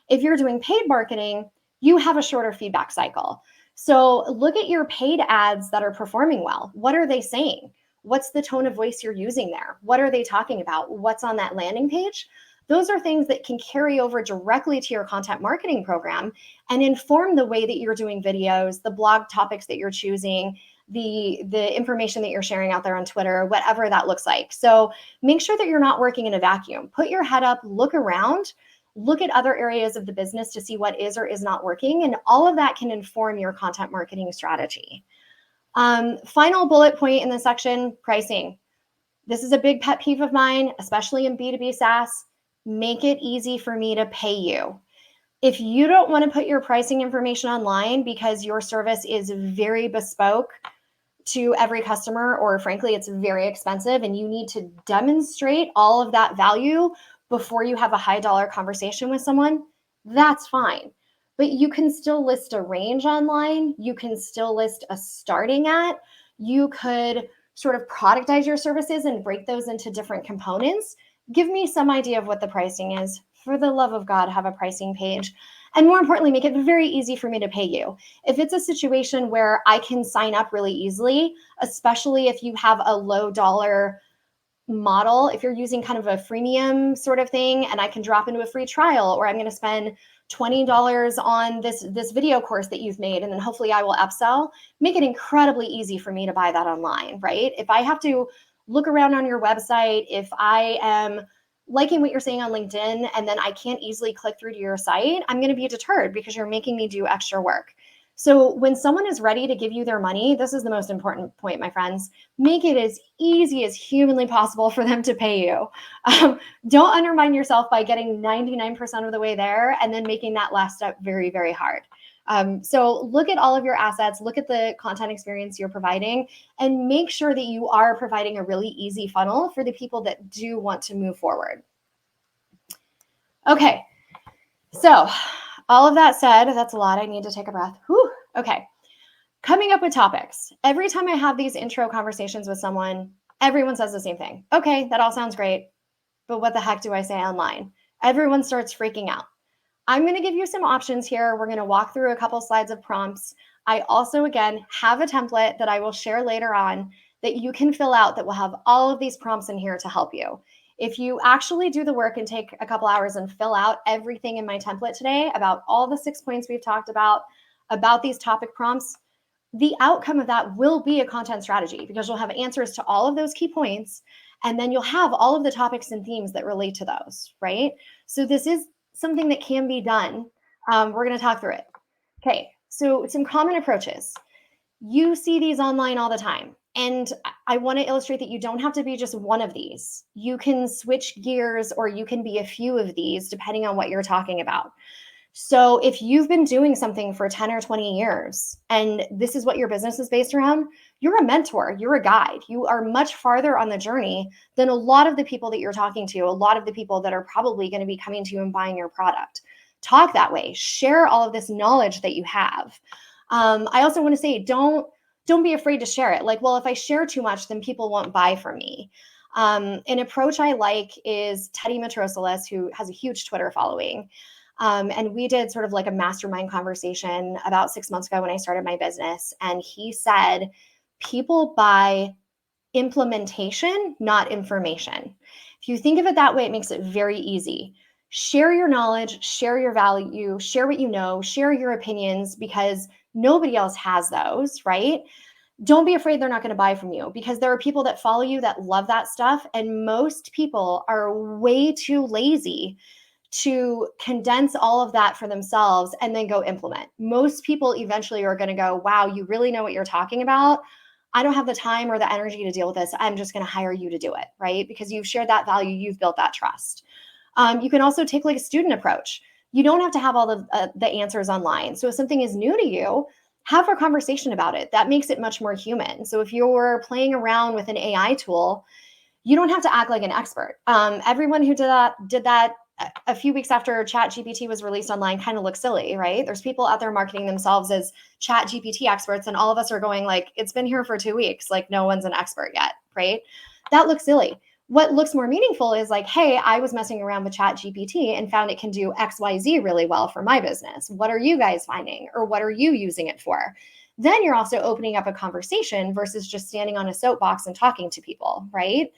If you're doing paid marketing, you have a shorter feedback cycle. So look at your paid ads that are performing well. What are they saying? What's the tone of voice you're using there? What are they talking about? What's on that landing page? Those are things that can carry over directly to your content marketing program and inform the way that you're doing videos, the blog topics that you're choosing, the information that you're sharing out there on Twitter, whatever that looks like. So make sure that you're not working in a vacuum. Put your head up, look around, look at other areas of the business to see what is or is not working, and all of that can inform your content marketing strategy. Final bullet point in this section, pricing. This is a big pet peeve of mine, especially in B2B SaaS. Make it easy for me to pay you. If you don't want to put your pricing information online because your service is very bespoke to every customer, or frankly, it's very expensive and you need to demonstrate all of that value before you have a high dollar conversation with someone, that's fine. But you can still list a range online. You can still list a starting at. You could sort of productize your services and break those into different components. Give me some idea of what the pricing is. For the love of God, have a pricing page. And more importantly, make it very easy for me to pay you. If it's a situation where I can sign up really easily, especially if you have a low dollar model, if you're using kind of a freemium sort of thing and I can drop into a free trial, or I'm going to spend $20 on this video course that you've made and then hopefully I will upsell, make it incredibly easy for me to buy that online, right? If I have to look around on your website, if I am liking what you're saying on LinkedIn and then I can't easily click through to your site, I'm going to be deterred because you're making me do extra work. So when someone is ready to give you their money, this is the most important point, my friends, make it as easy as humanly possible for them to pay you. Don't undermine yourself by getting 99% of the way there and then making that last step very, very hard. So look at all of your assets, look at the content experience you're providing, and make sure that you are providing a really easy funnel for the people that do want to move forward. Okay, so all of that said, that's a lot. I need to take a breath. Whew. Okay. Coming up with topics. Every time I have these intro conversations with someone, everyone says the same thing. Okay, that all sounds great, but what the heck do I say online? Everyone starts freaking out. I'm going to give you some options here. We're going to walk through a couple slides of prompts. I also, again, have a template that I will share later on that you can fill out that will have all of these prompts in here to help you. If you actually do the work and take a couple hours and fill out everything in my template today about all the 6 points we've talked about these topic prompts, the outcome of that will be a content strategy because you'll have answers to all of those key points, and then you'll have all of the topics and themes that relate to those, right? So this is something that can be done. We're going to talk through it. Okay, so some common approaches. You see these online all the time. And I want to illustrate that you don't have to be just one of these. You can switch gears or you can be a few of these depending on what you're talking about. So if you've been doing something for 10 or 20 years and this is what your business is based around, you're a mentor, you're a guide. You are much farther on the journey than a lot of the people that you're talking to, a lot of the people that are probably going to be coming to you and buying your product. Talk that way. Share all of this knowledge that you have. I also want to say, don't be afraid to share it. Like, well, if I share too much, then people won't buy from me. An approach I like is Teddy Matrosalis, who has a huge Twitter following. And we did sort of like a mastermind conversation about 6 months ago when I started my business. And he said, people buy implementation, not information. If you think of it that way, it makes it very easy. Share your knowledge, share your value, share what you know, share your opinions because nobody else has those, right? Don't be afraid they're not going to buy from you because there are people that follow you that love that stuff. And most people are way too lazy to condense all of that for themselves and then go implement. Most people eventually are going to go, wow, you really know what you're talking about. I don't have the time or the energy to deal with this. I'm just going to hire you to do it, right? Because you've shared that value, you've built that trust. You can also take like a student approach. You don't have to have all the answers online. So if something is new to you, have a conversation about it. That makes it much more human. So if you're playing around with an AI tool, you don't have to act like an expert. Everyone who did that a few weeks after Chat GPT was released online kind of looks silly, right? There's people out there marketing themselves as Chat GPT experts, and all of us are going like, it's been here for 2 weeks, like no one's an expert yet, right? That looks silly. What looks more meaningful is like, hey, I was messing around with Chat GPT and found it can do XYZ really well for my business. What are you guys finding? Or what are you using it for? Then you're also opening up a conversation versus just standing on a soapbox and talking to people, right?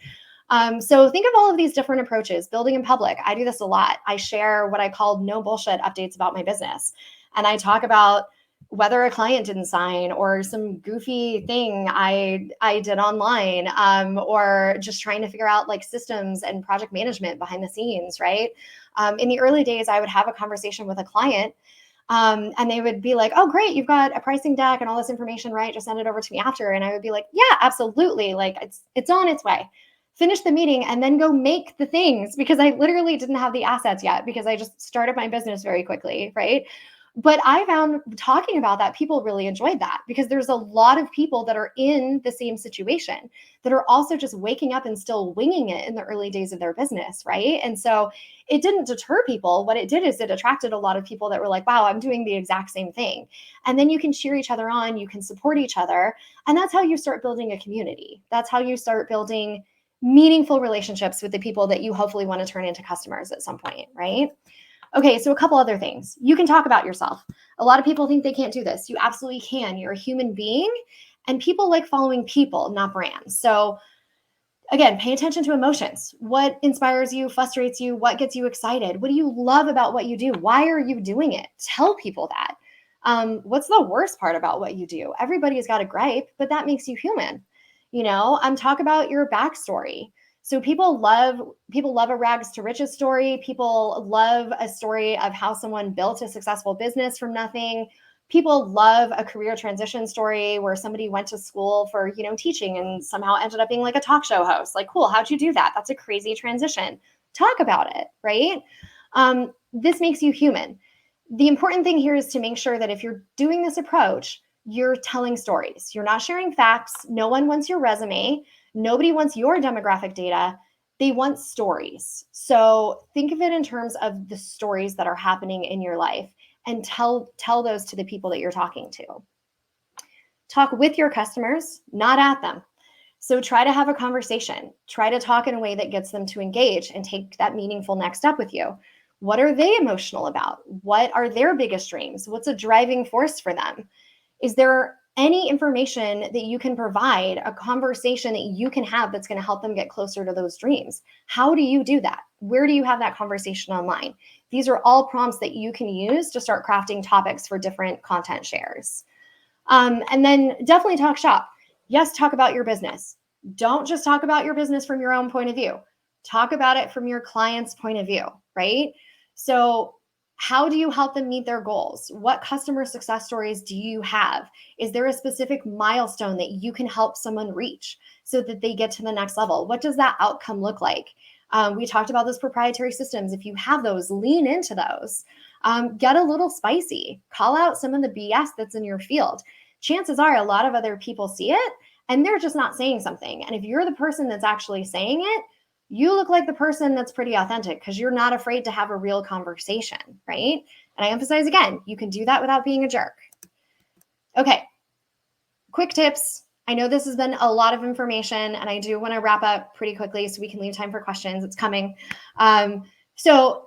So think of all of these different approaches. Building in public. I do this a lot. I share what I call no bullshit updates about my business. And I talk about whether a client didn't sign or some goofy thing I did online, or just trying to figure out like systems and project management behind the scenes, right? In the early days, I would have a conversation with a client, and they would be like, oh, great, you've got a pricing deck and all this information, right? Just send it over to me after. And I would be like, yeah, absolutely. Like it's on its way. Finish the meeting and then go make the things because I literally didn't have the assets yet because I just started my business very quickly, right? But I found talking about that, people really enjoyed that because there's a lot of people that are in the same situation that are also just waking up and still winging it in the early days of their business, right? And so it didn't deter people. What it did is it attracted a lot of people that were like, wow, I'm doing the exact same thing. And then you can cheer each other on, you can support each other. And that's how you start building a community. That's how you start building meaningful relationships with the people that you hopefully want to turn into customers at some point, right? Okay, so a couple other things. You can talk about yourself. A lot of people think they can't do this. You absolutely can. You're a human being, and people like following people, not brands. So again, pay attention to emotions. What inspires you, frustrates you, what gets you excited? What do you love about what you do? Why are you doing it? Tell people that. What's the worst part about what you do? Everybody's got a gripe, but that makes you human. Talk about your backstory. So people love a rags to riches story. People love a story of how someone built a successful business from nothing. People love a career transition story where somebody went to school for, teaching and somehow ended up being like a talk show host. Like, cool, how'd you do that? That's a crazy transition. Talk about it, right? This makes you human. The important thing here is to make sure that if you're doing this approach, you're telling stories. You're not sharing facts. No one wants your resume. Nobody wants your demographic data. They want stories. So think of it in terms of the stories that are happening in your life and tell those to the people that you're talking to. Talk with your customers, not at them. So try to have a conversation. Try to talk in a way that gets them to engage and take that meaningful next step with you. What are they emotional about? What are their biggest dreams? What's a driving force for them? Is there any information that you can provide, a conversation that you can have that's going to help them get closer to those dreams? How do you do that? Where do you have that conversation online? These are all prompts that you can use to start crafting topics for different content shares. And then definitely talk shop. Yes, talk about your business. Don't just talk about your business from your own point of view. Talk about it from your client's point of view, right? So How do you help them meet their goals? What customer success stories do you have? Is there a specific milestone that you can help someone reach so that they get to the next level? What does that outcome look like? We talked about those proprietary systems. If you have those, lean into those. Get a little spicy. Call out some of the BS that's in your field. Chances are a lot of other people see it and they're just not saying something. And if you're the person that's actually saying it, you look like the person that's pretty authentic because you're not afraid to have a real conversation, right? And I emphasize again, you can do that without being a jerk. Okay, quick tips. I know this has been a lot of information and I do want to wrap up pretty quickly so we can leave time for questions. It's coming. So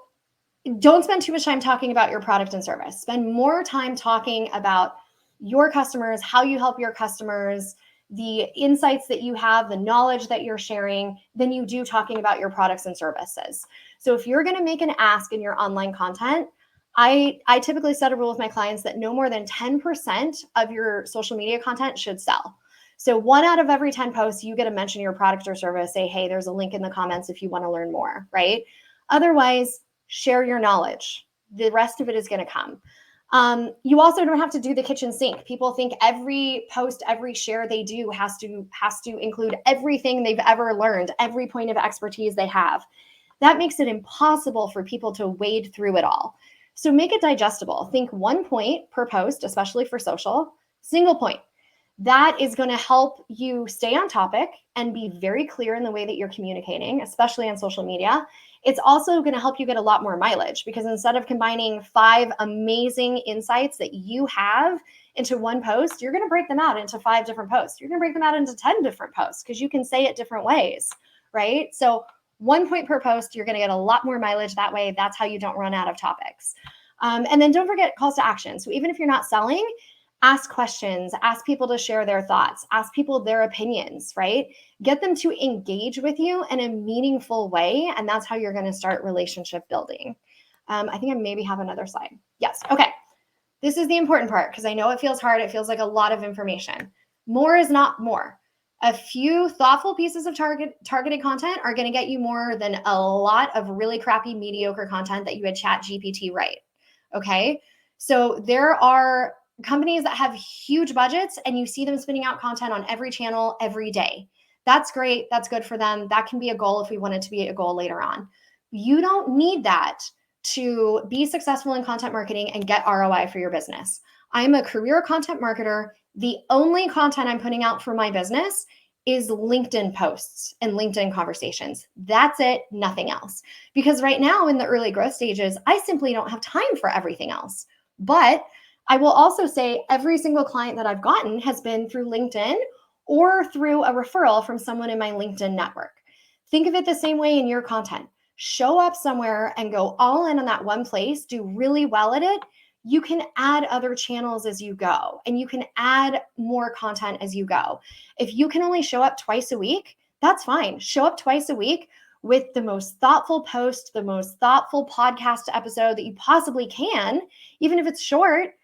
don't spend too much time talking about your product and service. Spend more time talking about your customers, how you help your customers, the insights that you have, the knowledge that you're sharing, than you do talking about your products and services. So if you're going to make an ask in your online content, I typically set a rule with my clients that no more than 10% of your social media content should sell. So 1 out of every 10 posts, you get to mention your product or service, say, hey, there's a link in the comments if you want to learn more, right? Otherwise, share your knowledge. The rest of it is going to come. You also don't have to do the kitchen sink. People think every post, every share they do has to include everything they've ever learned, every point of expertise they have. That makes it impossible for people to wade through it all. So make it digestible. Think 1 point per post, especially for social, single point. That is going to help you stay on topic and be very clear in the way that you're communicating, especially on social media. It's also going to help you get a lot more mileage because instead of combining 5 amazing insights that you have into one post, you're going to break them out into 5 different posts. You're going to break them out into 10 different posts because you can say it different ways, right? So 1 point per post, you're going to get a lot more mileage that way. That's how you don't run out of topics. And then don't forget calls to action. So even if you're not selling, ask questions, ask people to share their thoughts, ask people their opinions, right? Get them to engage with you in a meaningful way. And that's how you're going to start relationship building. I think I maybe have another slide. Yes. Okay. This is the important part because I know it feels hard. It feels like a lot of information. More is not more. A few thoughtful pieces of targeted content are going to get you more than a lot of really crappy, mediocre content that you had ChatGPT write. Okay. So there are companies that have huge budgets and you see them spinning out content on every channel every day. That's great. That's good for them. That can be a goal if we want it to be a goal later on. You don't need that to be successful in content marketing and get ROI for your business. I'm a career content marketer. The only content I'm putting out for my business is LinkedIn posts and LinkedIn conversations. That's it, nothing else. Because right now in the early growth stages, I simply don't have time for everything else. But I will also say every single client that I've gotten has been through LinkedIn or through a referral from someone in my LinkedIn network. Think of it the same way in your content. Show up somewhere and go all in on that one place, do really well at it. You can add other channels as you go, and you can add more content as you go. If you can only show up twice a week, that's fine. Show up twice a week with the most thoughtful post, the most thoughtful podcast episode that you possibly can, even if it's short,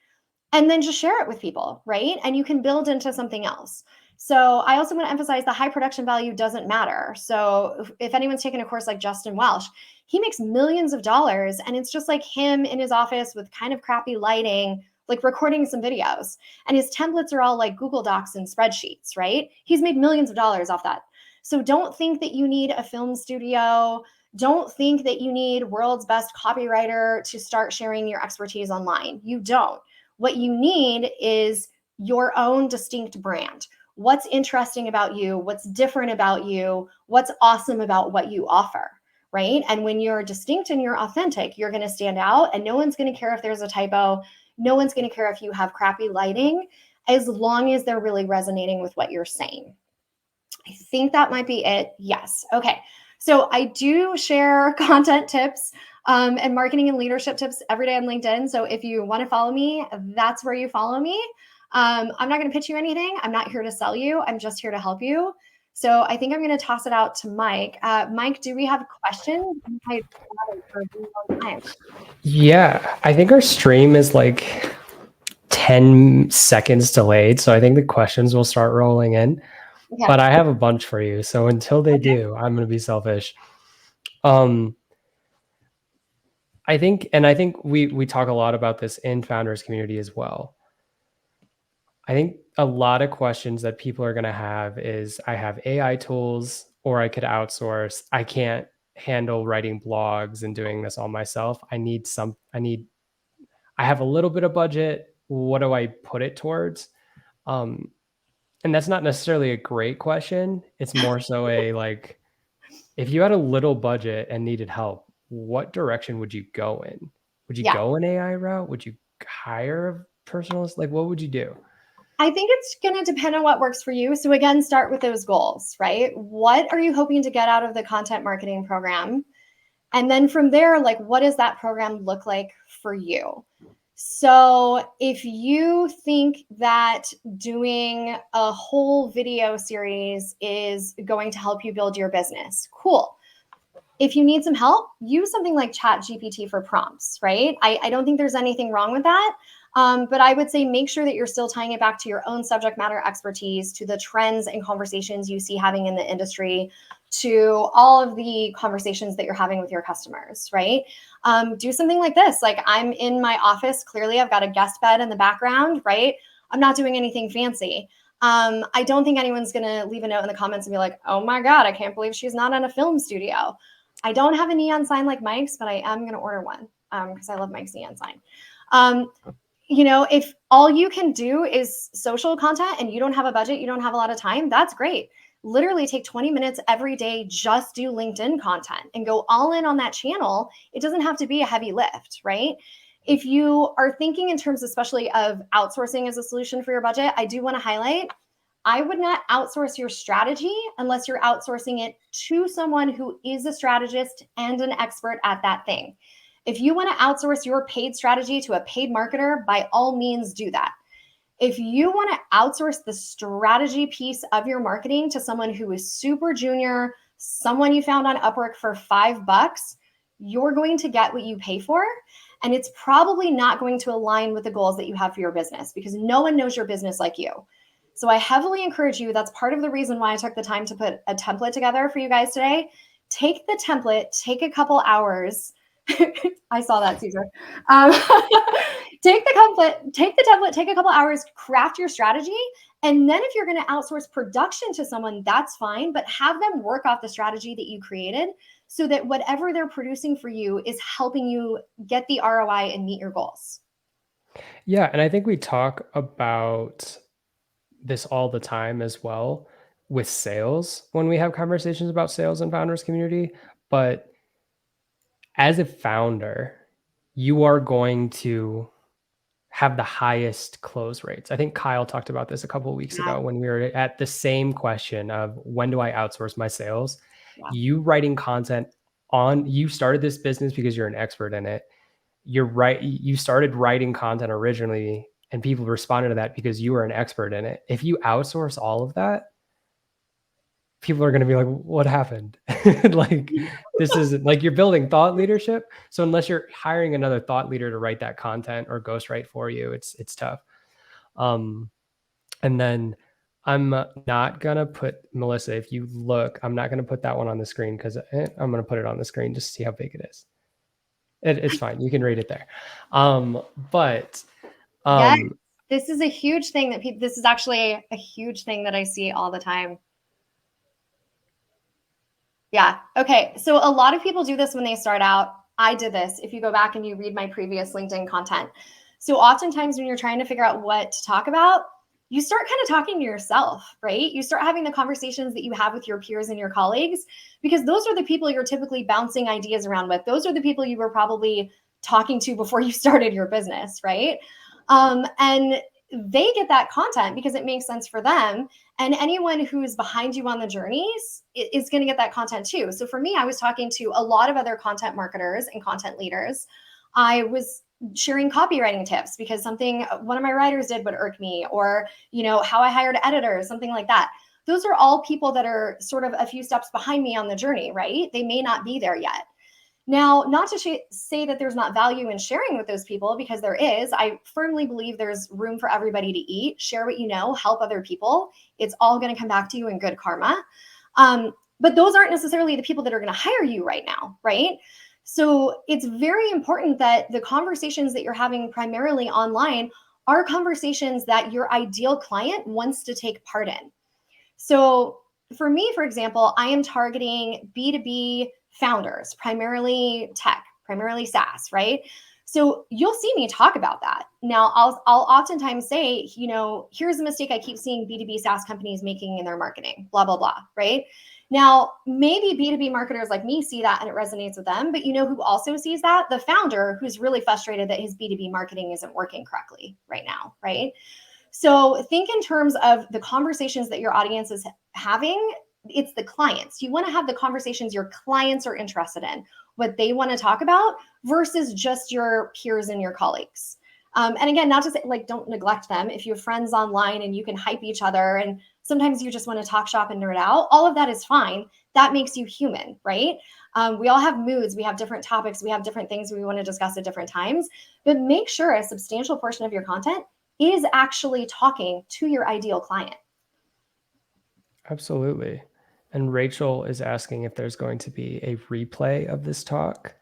and then just share it with people, right? And you can build into something else. So I also want to emphasize the high production value doesn't matter. So if anyone's taken a course like Justin Welsh, he makes millions of dollars and it's just like him in his office with kind of crappy lighting, like recording some videos. And his templates are all like Google Docs and spreadsheets, right? He's made millions of dollars off that. So don't think that you need a film studio. Don't think that you need world's best copywriter to start sharing your expertise online. You don't. What you need is your own distinct brand. What's interesting about you? What's different about you? What's awesome about what you offer, right? And when you're distinct and you're authentic, you're going to stand out and no one's going to care if there's a typo. No one's going to care if you have crappy lighting, as long as they're really resonating with what you're saying. I think that might be it. Yes. Okay. So I do share content tips and marketing and leadership tips every day on LinkedIn. So if you want to follow me, that's where you follow me. I'm not going to pitch you anything. I'm not here to sell you. I'm just here to help you. So I think I'm going to toss it out to Mike. Mike, do we have questions? Yeah, I think our stream is like 10 seconds delayed. So I think the questions will start rolling in. Okay. But I have a bunch for you. So until they do, I'm going to be selfish. I think we talk a lot about this in founders community as well. I think a lot of questions that people are going to have is I have AI tools or I could outsource. I can't handle writing blogs and doing this all myself. I have a little bit of budget. What do I put it towards? Um, and that's not necessarily a great question. It's more so a like, if you had a little budget and needed help, what direction would you go in? Would you Yeah. go an AI route? Would you hire a personalist? Like, what would you do? I think it's going to depend on what works for you. So, again, start with those goals, right? What are you hoping to get out of the content marketing program? And then from there, like, what does that program look like for you? So, if you think that doing a whole video series is going to help you build your business, cool. If you need some help, use something like Chat GPT for prompts, right? I don't think there's anything wrong with that. But I would say make sure that you're still tying it back to your own subject matter expertise, to the trends and conversations you see having in the industry, to all of the conversations that you're having with your customers, right? Do something like this. Like, I'm in my office. Clearly, I've got a guest bed in the background, right? I'm not doing anything fancy. I don't think anyone's going to leave a note in the comments and be like, oh my God, I can't believe she's not in a film studio. I don't have a neon sign like Mike's, but I am going to order one because I love Mike's neon sign. Um, if all you can do is social content and you don't have a budget, you don't have a lot of time, that's great. Literally take 20 minutes every day, just do LinkedIn content and go all in on that channel. It doesn't have to be a heavy lift, right? If you are thinking in terms, especially of outsourcing as a solution for your budget, I do want to highlight I would not outsource your strategy unless you're outsourcing it to someone who is a strategist and an expert at that thing. If you want to outsource your paid strategy to a paid marketer, by all means do that. If you want to outsource the strategy piece of your marketing to someone who is super junior, someone you found on Upwork for $5, you're going to get what you pay for. And it's probably not going to align with the goals that you have for your business because no one knows your business like you. So I heavily encourage you. That's part of the reason why I took the time to put a template together for you guys today. Take the template, take a couple hours. I saw that, Caesar. Um, take the template, take a couple hours, craft your strategy. And then if you're going to outsource production to someone, that's fine, but have them work off the strategy that you created so that whatever they're producing for you is helping you get the ROI and meet your goals. Yeah, and I think we talk about this all the time as well with sales when we have conversations about sales and founders community. But as a founder, you are going to have the highest close rates. I think Kyle talked about this a couple of weeks Yeah. ago when we were at the same question of when do I outsource my sales? Yeah. You writing content you started this business because you're an expert in it. You're right. You started writing content originally and people responded to that because you were an expert in it. If you outsource all of that, people are going to be like, what happened? Like, this is like you're building thought leadership. So unless you're hiring another thought leader to write that content or ghostwrite for you, it's tough. Um, and then I'm not gonna put Melissa. If you look, I'm not gonna put that one on the screen because I'm gonna put it on the screen just to see how big it is. It's fine. You can read it there. But Yes, um, this is a huge thing that people, this is actually a huge thing that I see all the time. Yeah. Okay. So a lot of people do this when they start out. I did this. If you go back and you read my previous LinkedIn content. So oftentimes when you're trying to figure out what to talk about, you start kind of talking to yourself, right? You start having the conversations that you have with your peers and your colleagues, because those are the people you're typically bouncing ideas around with. Those are the people you were probably talking to before you started your business, right? And they get that content because it makes sense for them. And anyone who's behind you on the journeys is going to get that content too. So for me, I was talking to a lot of other content marketers and content leaders. I was sharing copywriting tips because something one of my writers did would irk me, or how I hired editors, something like that. Those are all people that are sort of a few steps behind me on the journey, right? They may not be there yet. Now, not to say that there's not value in sharing with those people, because there is. I firmly believe there's room for everybody to eat. Share what you know, help other people. It's all going to come back to you in good karma. But those aren't necessarily the people that are going to hire you right now, right? So it's very important that the conversations that you're having primarily online are conversations that your ideal client wants to take part in. So for me, for example, I am targeting B2B founders, primarily tech, primarily SaaS, right? So you'll see me talk about that. Now, I'll oftentimes say, here's a mistake I keep seeing B2B SaaS companies making in their marketing, blah, blah, blah, right? Now, maybe B2B marketers like me see that and it resonates with them, but you know who also sees that? The founder who's really frustrated that his B2B marketing isn't working correctly right now, right? So think in terms of the conversations that your audience is having. It's the clients. You want to have the conversations your clients are interested in, what they want to talk about versus just your peers and your colleagues. And again, not to say like don't neglect them. If you have friends online and you can hype each other and sometimes you just want to talk shop and nerd out, all of that is fine. That makes you human, right? We all have moods, we have different topics, we have different things we want to discuss at different times, but make sure a substantial portion of your content is actually talking to your ideal client. Absolutely. And Rachel is asking if there's going to be a replay of this talk.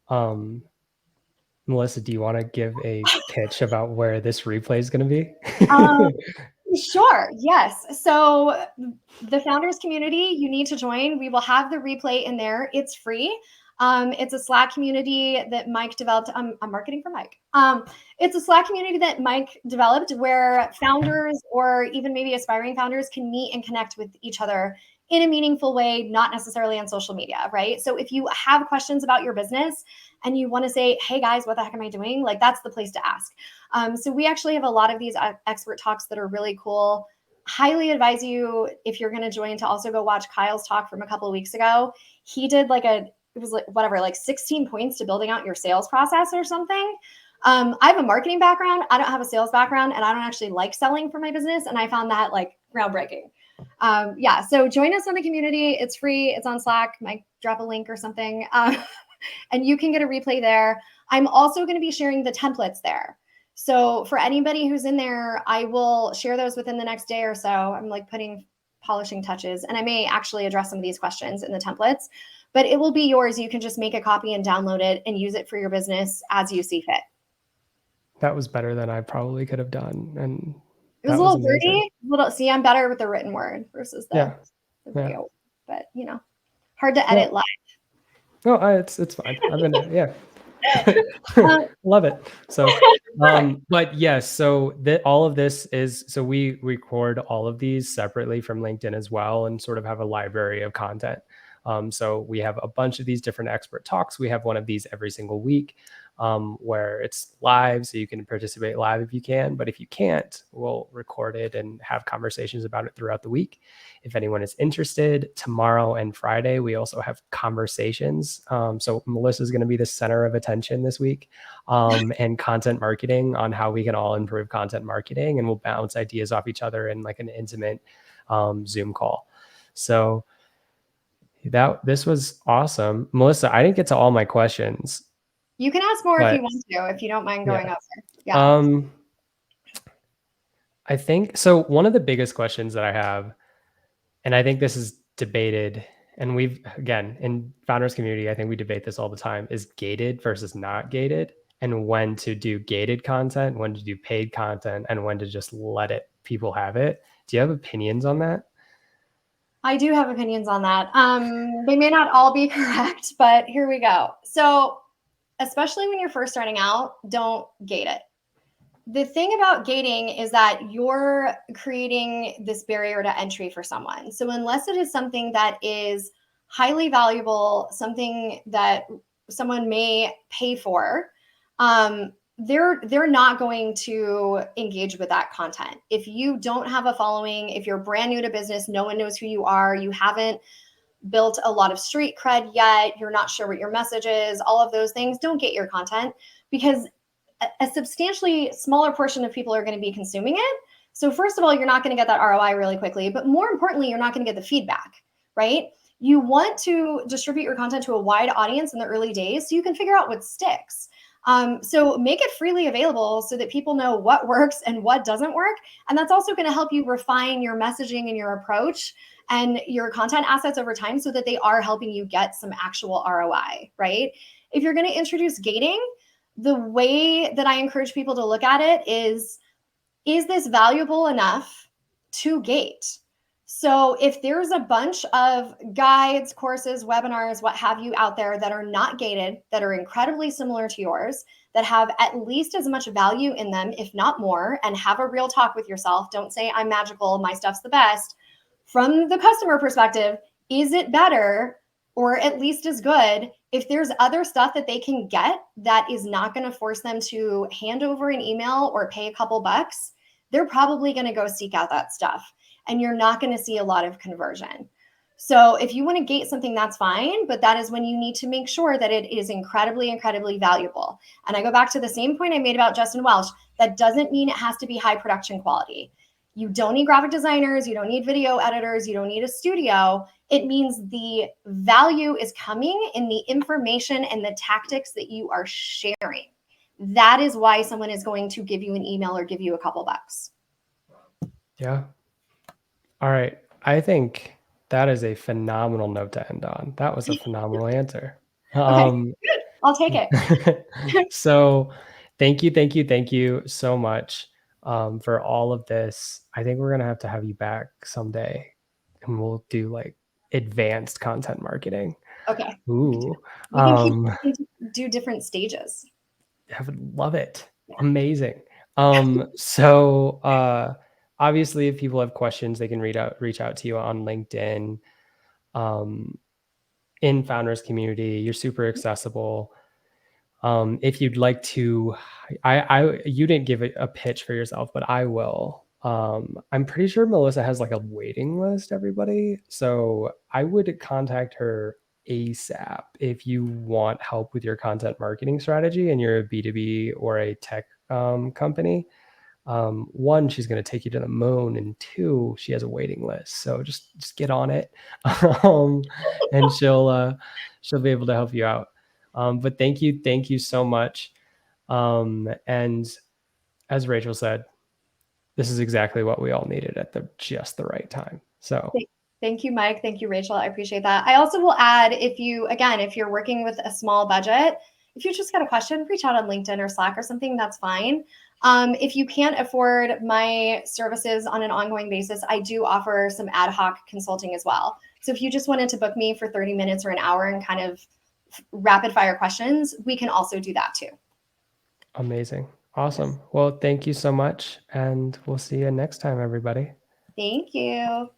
Um, Melissa, do you want to give a pitch about where this replay is going to be? Um, Sure. Yes. So the founders community, you need to join. We will have the replay in there. It's free. It's a Slack community that Mike developed. I'm marketing for Mike. It's a Slack community that Mike developed where founders or even maybe aspiring founders can meet and connect with each other in a meaningful way, not necessarily on social media, right? So if you have questions about your business and you want to say, hey guys, what the heck am I doing? Like that's the place to ask. So we actually have a lot of these expert talks that are really cool. Highly advise you if you're going to join to also go watch Kyle's talk from a couple of weeks ago. He did it was like whatever, like 16 points to building out your sales process or something. I have a marketing background. I don't have a sales background and I don't actually like selling for my business. And I found that like groundbreaking. Yeah. So join us on the community. It's free. It's on Slack. Might drop a link or something. And you can get a replay there. I'm also going to be sharing the templates there. So for anybody who's in there, I will share those within the next day or so. I'm like putting polishing touches and I may actually address some of these questions in the templates, but it will be yours. You can just make a copy and download it and use it for your business as you see fit. That was better than I probably could have done. And It was that a was little amazing. dirty. See, I'm better with the written word versus the Yeah. video, but hard to edit Well, live. no, it's fine. I've been, yeah. Uh, Love it. So, but yes, so that all of this is, so we record all of these separately from LinkedIn as well and sort of have a library of content. So we have a bunch of these different expert talks. We have one of these every single week where it's live. So you can participate live if you can, but if you can't, we'll record it and have conversations about it throughout the week. If anyone is interested, tomorrow and Friday, we also have conversations. So Melissa is going to be the center of attention this week and content marketing on how we can all improve content marketing. And we'll bounce ideas off each other in like an intimate Zoom call. So this was awesome. Melissa, I didn't get to all my questions. you can ask more if you But want to, if you don't mind going yeah. over. Yeah. I think so. One of the biggest questions that I have, and I think this is debated, and we've, again, in founders community, I think we debate this all the time, is gated versus not gated, and when to do gated content, when to do paid content, and when to just let people have it. Do you have opinions on that? I do have opinions on that. They may not all be correct, but here we go. So, especially when you're first starting out, don't gate it. The thing about gating is that you're creating this barrier to entry for someone. So, unless it is something that is highly valuable, something that someone may pay for, they're not going to engage with that content. If you don't have a following, if you're brand new to business, no one knows who you are, you haven't built a lot of street cred yet, you're not sure what your message is, all of those things, don't get your content because a substantially smaller portion of people are going to be consuming it. So first of all, you're not going to get that ROI really quickly, but more importantly, you're not going to get the feedback, right? You want to distribute your content to a wide audience in the early days so you can figure out what sticks. So make it freely available so that people know what works and what doesn't work. And that's also going to help you refine your messaging and your approach and your content assets over time so that they are helping you get some actual ROI, right? if you're going to introduce gating, the way that I encourage people to look at it is this valuable enough to gate? So if there's a bunch of guides, courses, webinars, what have you out there that are not gated, that are incredibly similar to yours, that have at least as much value in them, if not more, and have a real talk with yourself. Don't say I'm magical, my stuff's the best. From the customer perspective, is it better or at least as good if there's other stuff that they can get that is not going to force them to hand over an email or pay a couple bucks? They're probably going to go seek out that stuff, and you're not going to see a lot of conversion. So if you want to gate something, that's fine, but that is when you need to make sure that it is incredibly, incredibly valuable. And I go back to the same point I made about Justin Welsh. That doesn't mean it has to be high production quality. You don't need graphic designers, you don't need video editors, you don't need a studio. It means the value is coming in the information and the tactics that you are sharing. That is why someone is going to give you an email or give you a couple bucks. Yeah. All right. I think that is a phenomenal note to end on. That was a phenomenal answer. Okay, good. I'll take it. So thank you so much for all of this. I think we're gonna have to have you back someday, and we'll do like advanced content marketing. Okay. Ooh, We can keep do different stages. I would love it. Yeah. Amazing. So obviously, if people have questions, they can reach out to you on LinkedIn. Um, in Founders Community, you're super accessible. If you'd like to, you didn't give a pitch for yourself, but I will. I'm pretty sure Melissa has like a waiting list, everybody. So I would contact her ASAP if you want help with your content marketing strategy and you're a B2B or a tech company. One, she's going to take you to the moon, and two, she has a waiting list. So just get on it, and she'll be able to help you out. But thank you so much. And as Rachel said, this is exactly what we all needed at just the right time. So Thank you, Mike. Thank you, Rachel. I appreciate that. I also will add, if you're working with a small budget, if you just got a question, reach out on LinkedIn or Slack or something, that's fine. If you can't afford my services on an ongoing basis, I do offer some ad hoc consulting as well. So if you just wanted to book me for 30 minutes or an hour and kind of rapid fire questions, we can also do that too. amazing. Awesome. Well, thank you so much. And we'll see you next time, everybody. Thank you.